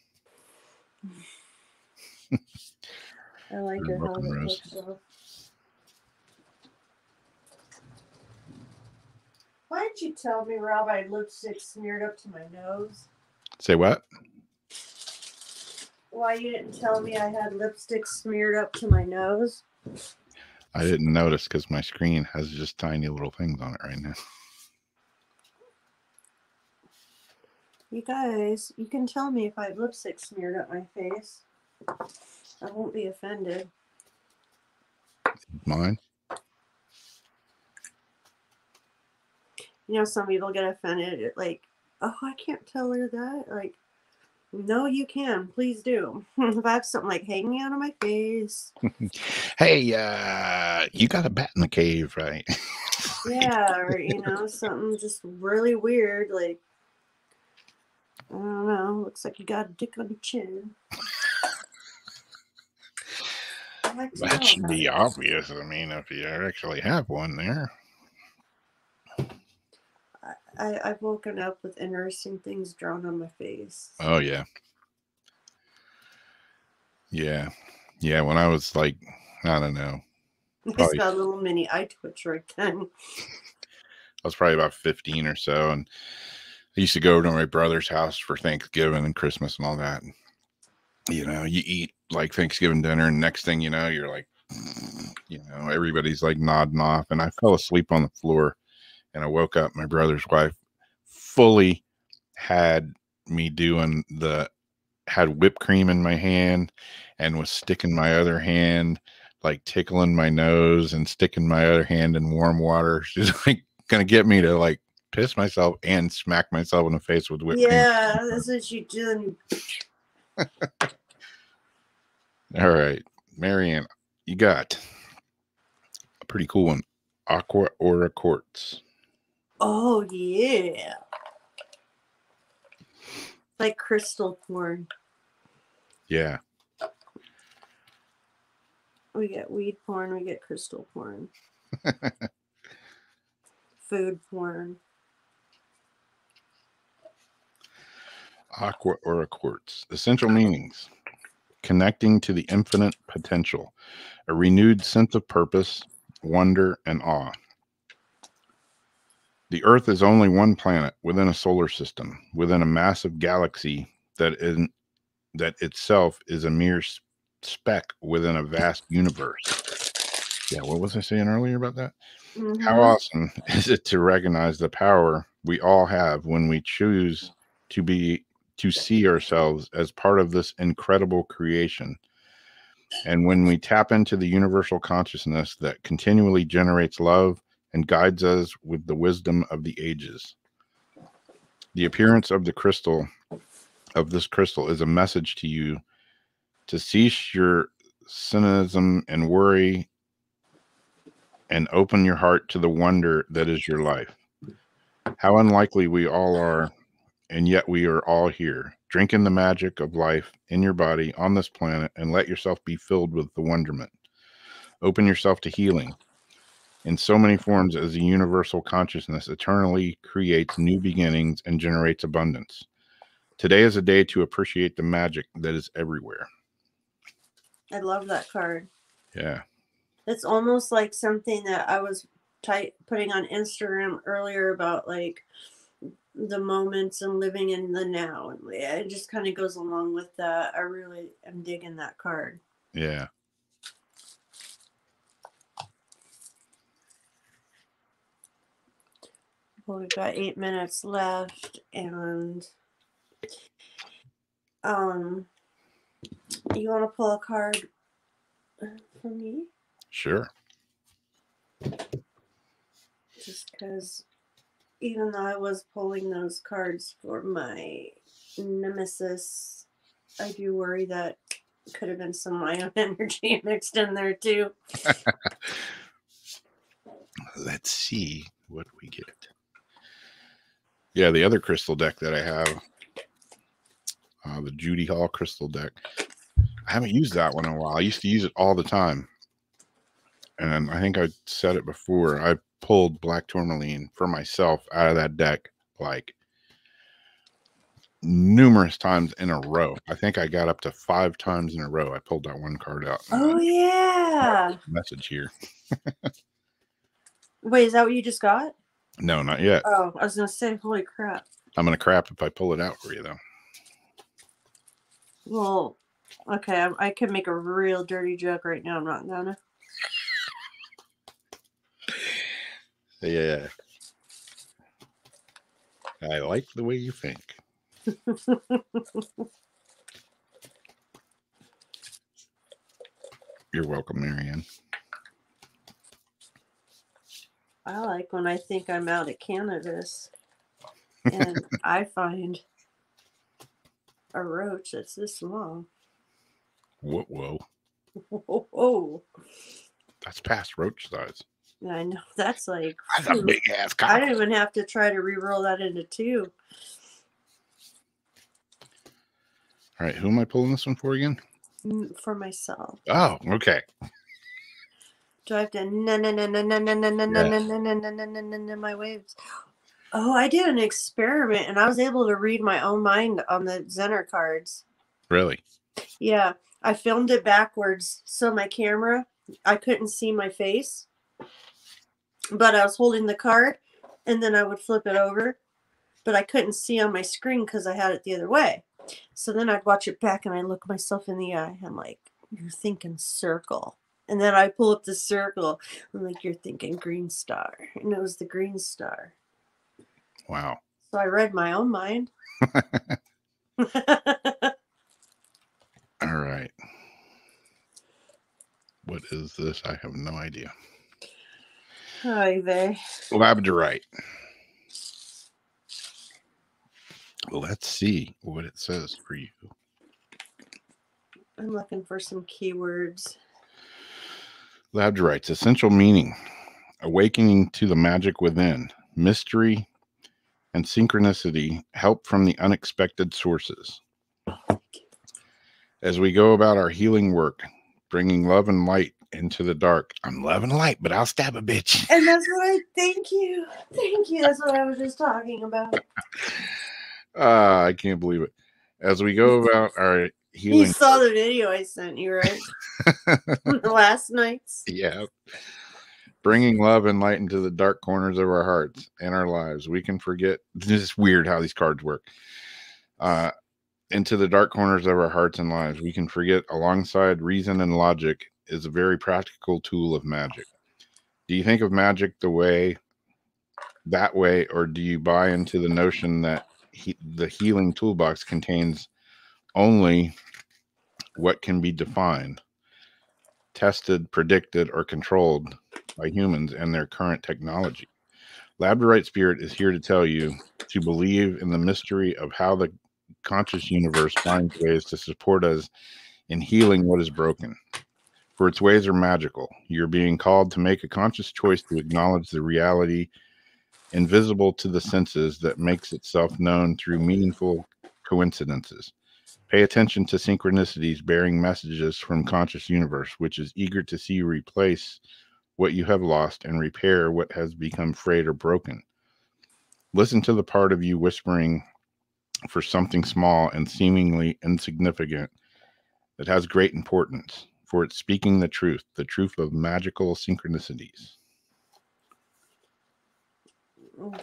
I like your Hobbit bookshelf. Why didn't you tell me, Rob, I had lipstick smeared up to my nose? Say what? Why you didn't tell me I had lipstick smeared up to my nose? I didn't notice because my screen has just tiny little things on it right now. You guys, you can tell me if I have lipstick smeared up my face. I won't be offended. Mine? You know, some people get offended at like, oh, I can't tell her that. Like, no, you can. Please do. If I have something like hanging out of my face. Hey, you got a bat in the cave, right? Yeah, or, you know, something just really weird. Like, I don't know. Looks like you got a dick on your chin. Like That should be obvious. I mean, if you actually have one there. I've woken up with interesting things drawn on my face. Oh, yeah. Yeah. Yeah, when I was like, I don't know. It's got a little mini eye twitch right then. I was probably about 15 or so, and I used to go over to my brother's house for Thanksgiving and Christmas and all that. And, you know, you eat like Thanksgiving dinner, and next thing you know, you're like, you know, everybody's like nodding off, and I fell asleep on the floor, and I woke up. My brother's wife fully had me had whipped cream in my hand and was sticking my other hand, like tickling my nose and sticking my other hand in warm water. She's like gonna get me to like piss myself and smack myself in the face with whipped cream. Yeah, that's what you do. All right, Marianne, you got a pretty cool one. Aqua or a Quartz. Oh yeah. Like crystal porn. Yeah. We get weed porn, we get crystal porn. Food porn. Aqua or a Quartz. Essential meanings: connecting to the infinite potential, a renewed sense of purpose, wonder, and awe. The Earth is only one planet within a solar system, within a massive galaxy that itself is a mere speck within a vast universe. Yeah, what was I saying earlier about that? Mm-hmm. How awesome is it to recognize the power we all have when we choose to see ourselves as part of this incredible creation, and when we tap into the universal consciousness that continually generates love and guides us with the wisdom of the ages. The appearance of this crystal is a message to you to cease your cynicism and worry and open your heart to the wonder that is your life. How unlikely we all are, and yet we are all here. Drink in the magic of life in your body on this planet and let yourself be filled with the wonderment. Open yourself to healing in so many forms as the universal consciousness eternally creates new beginnings and generates abundance. Today is a day to appreciate the magic that is everywhere. I love that card. Yeah. It's almost like something that I was putting on Instagram earlier about like the moments and living in the now. And it just kind of goes along with that. I really am digging that card. Yeah. Well, we've got 8 minutes left, and you want to pull a card for me? Sure. Just because, even though I was pulling those cards for my nemesis, I do worry that could have been some of my own energy mixed in there too. Let's see what we get. Yeah, the other crystal deck that I have, the Judy Hall crystal deck, I haven't used that one in a while. I used to use it all the time. And I think I said it before. I pulled black tourmaline for myself out of that deck like numerous times in a row. I think I got up to 5 times in a row. I pulled that one card out. Oh, yeah. Message here. Wait, is that what you just got? No, not yet. Oh, I was gonna say, holy crap. I'm gonna crap if I pull it out for you, though. Well, okay, I could make a real dirty joke right now. I'm not gonna. Yeah. I like the way you think. You're welcome, Marianne. I like when I think I'm out of cannabis and I find a roach that's this long. Whoa. Whoa. That's past roach size. Yeah, I know. That's like... That's a big ass cock. I didn't even have to try to re-roll that into 2. All right, who am I pulling this one for again? For myself. Oh, okay. Do I have to my waves? Oh, I did an experiment and I was able to read my own mind on the Zener cards. Really? Yeah, I filmed it backwards, so my camera, I couldn't see my face, but I was holding the card, and then I would flip it over, but I couldn't see on my screen because I had it the other way. So then I'd watch it back, and I look myself in the eye. I'm like, you're thinking circle. And then I pull up the circle. I'm like, you're thinking green star. And it was the green star. Wow. So I read my own mind. All right. What is this? I have no idea. Hi there. Labradorite. Let's see what it says for you. I'm looking for some keywords. Labradorite's essential meaning: awakening to the magic within, mystery and synchronicity, help from the unexpected sources. As we go about our healing work, bringing love and light into the dark. I'm love and light, but I'll stab a bitch. And that's what I thank you. Thank you. That's what I was just talking about. I can't believe it. As we go about our healing. You saw the video I sent you, right? Last night's. Yeah. Bringing love and light into the dark corners of our hearts and our lives. We can forget. This is weird how these cards work. Into the dark corners of our hearts and lives. We can forget alongside reason and logic is a very practical tool of magic. Do you think of magic that way, or do you buy into the notion that the healing toolbox contains only what can be defined, tested, predicted, or controlled by humans and their current technology? Labradorite Spirit is here to tell you to believe in the mystery of how the conscious universe finds ways to support us in healing what is broken. For its ways are magical. You're being called to make a conscious choice to acknowledge the reality invisible to the senses that makes itself known through meaningful coincidences. Pay attention to synchronicities bearing messages from conscious universe, which is eager to see you replace what you have lost and repair what has become frayed or broken. Listen to the part of you whispering for something small and seemingly insignificant that has great importance, for it's speaking the truth of magical synchronicities.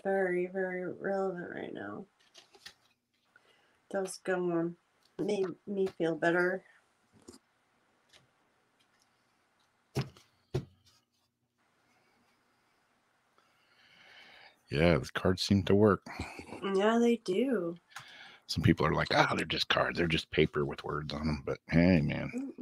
Very, very relevant right now. Those go on. Made me feel better. Yeah, the cards seem to work. Yeah, they do. Some people are like, they're just cards. They're just paper with words on them. But hey, man.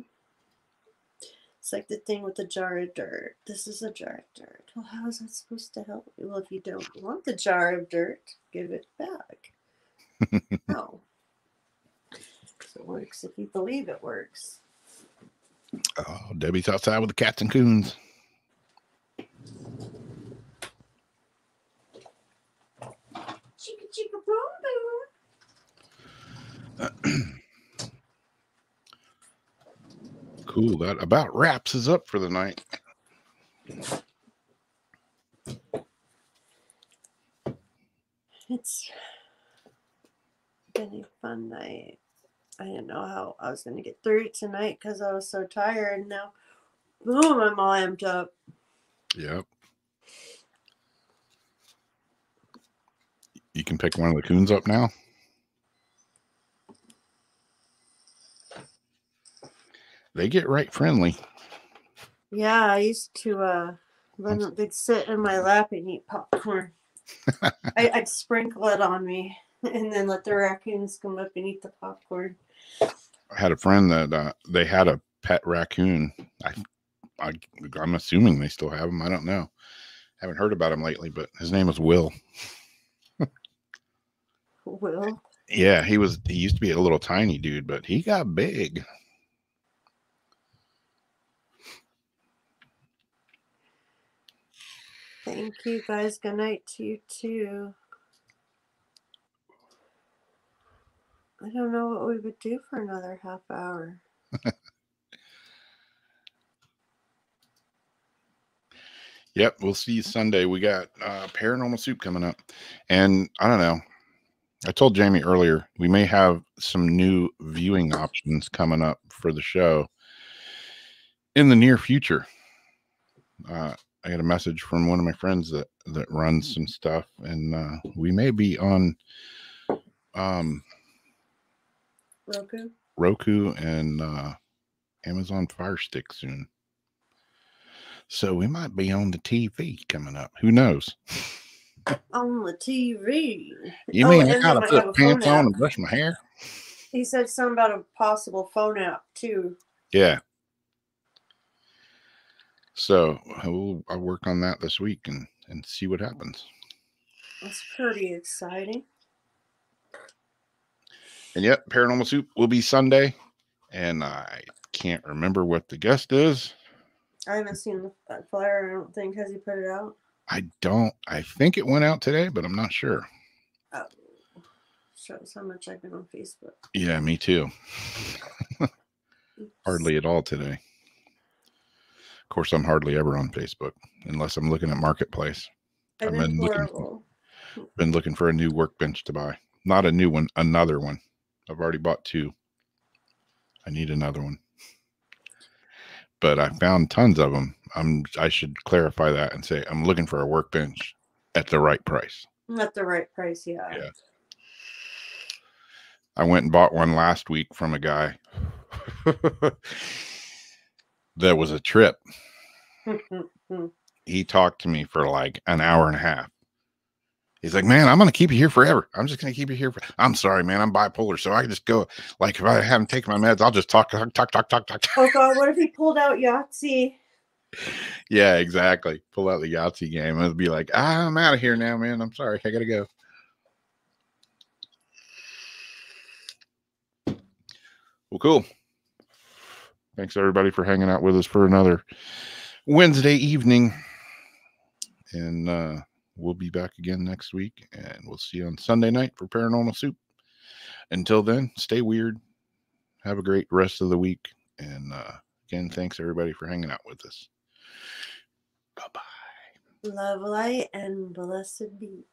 It's like the thing with the jar of dirt. This is a jar of dirt. Well, how is that supposed to help you? Well, if you don't want the jar of dirt, give it back. No. It works if you believe it works. Oh, Debbie's outside with the cats and coons. Chicka chicka boom boom. Cool. That about wraps us up for the night. It's been a fun night. I didn't know how I was going to get through it tonight because I was so tired. And now, boom, I'm all amped up. Yep. You can pick one of the coons up now. They get right friendly. Yeah, I used to when they'd sit in my lap and eat popcorn. I'd sprinkle it on me and then let the raccoons come up and eat the popcorn. I had a friend that they had a pet raccoon. I'm assuming they still have him. I don't know. Haven't heard about him lately, but his name was Will. Will? Yeah, he used to be a little tiny dude, but he got big. Thank you guys. Good night to you too. I don't know what we would do for another half hour. Yep, we'll see you Sunday. We got Paranormal Soup coming up. And I don't know. I told Jamie earlier, we may have some new viewing options coming up for the show in the near future. I got a message from one of my friends that runs some stuff, and we may be on Roku and Amazon Fire Stick soon. So we might be on the TV coming up. Who knows? On the TV. You mean I gotta put pants on and brush my hair? He said something about a possible phone app too. Yeah. So I'll work on that this week and see what happens. That's pretty exciting. And yep, Paranormal Soup will be Sunday. And I can't remember what the guest is. I haven't seen that flyer, I don't think. Has he put it out? I think it went out today, but I'm not sure. Oh. Shows how much I've been on Facebook. Yeah, me too. Hardly at all today. Of course, I'm hardly ever on Facebook unless I'm looking at Marketplace. I've been looking for a new workbench to buy. Not a new one, another one. I've already bought 2. I need another one. But I found tons of them. I should clarify that and say I'm looking for a workbench at the right price. At the right price, yeah. Yeah. I went and bought one last week from a guy. That was a trip. He talked to me for like an hour and a half. He's like, man, I'm going to keep you here forever. I'm just going to keep you here. I'm sorry, man. I'm bipolar. So I can just go. Like, if I haven't taken my meds, I'll just talk. Oh, God. What if he pulled out Yahtzee? Yeah, exactly. Pull out the Yahtzee game. It'd be like, I'm out of here now, man. I'm sorry. I got to go. Well, cool. Thanks, everybody, for hanging out with us for another Wednesday evening. And we'll be back again next week. And we'll see you on Sunday night for Paranormal Soup. Until then, stay weird. Have a great rest of the week. And again, thanks, everybody, for hanging out with us. Bye-bye. Love, light, and blessed be.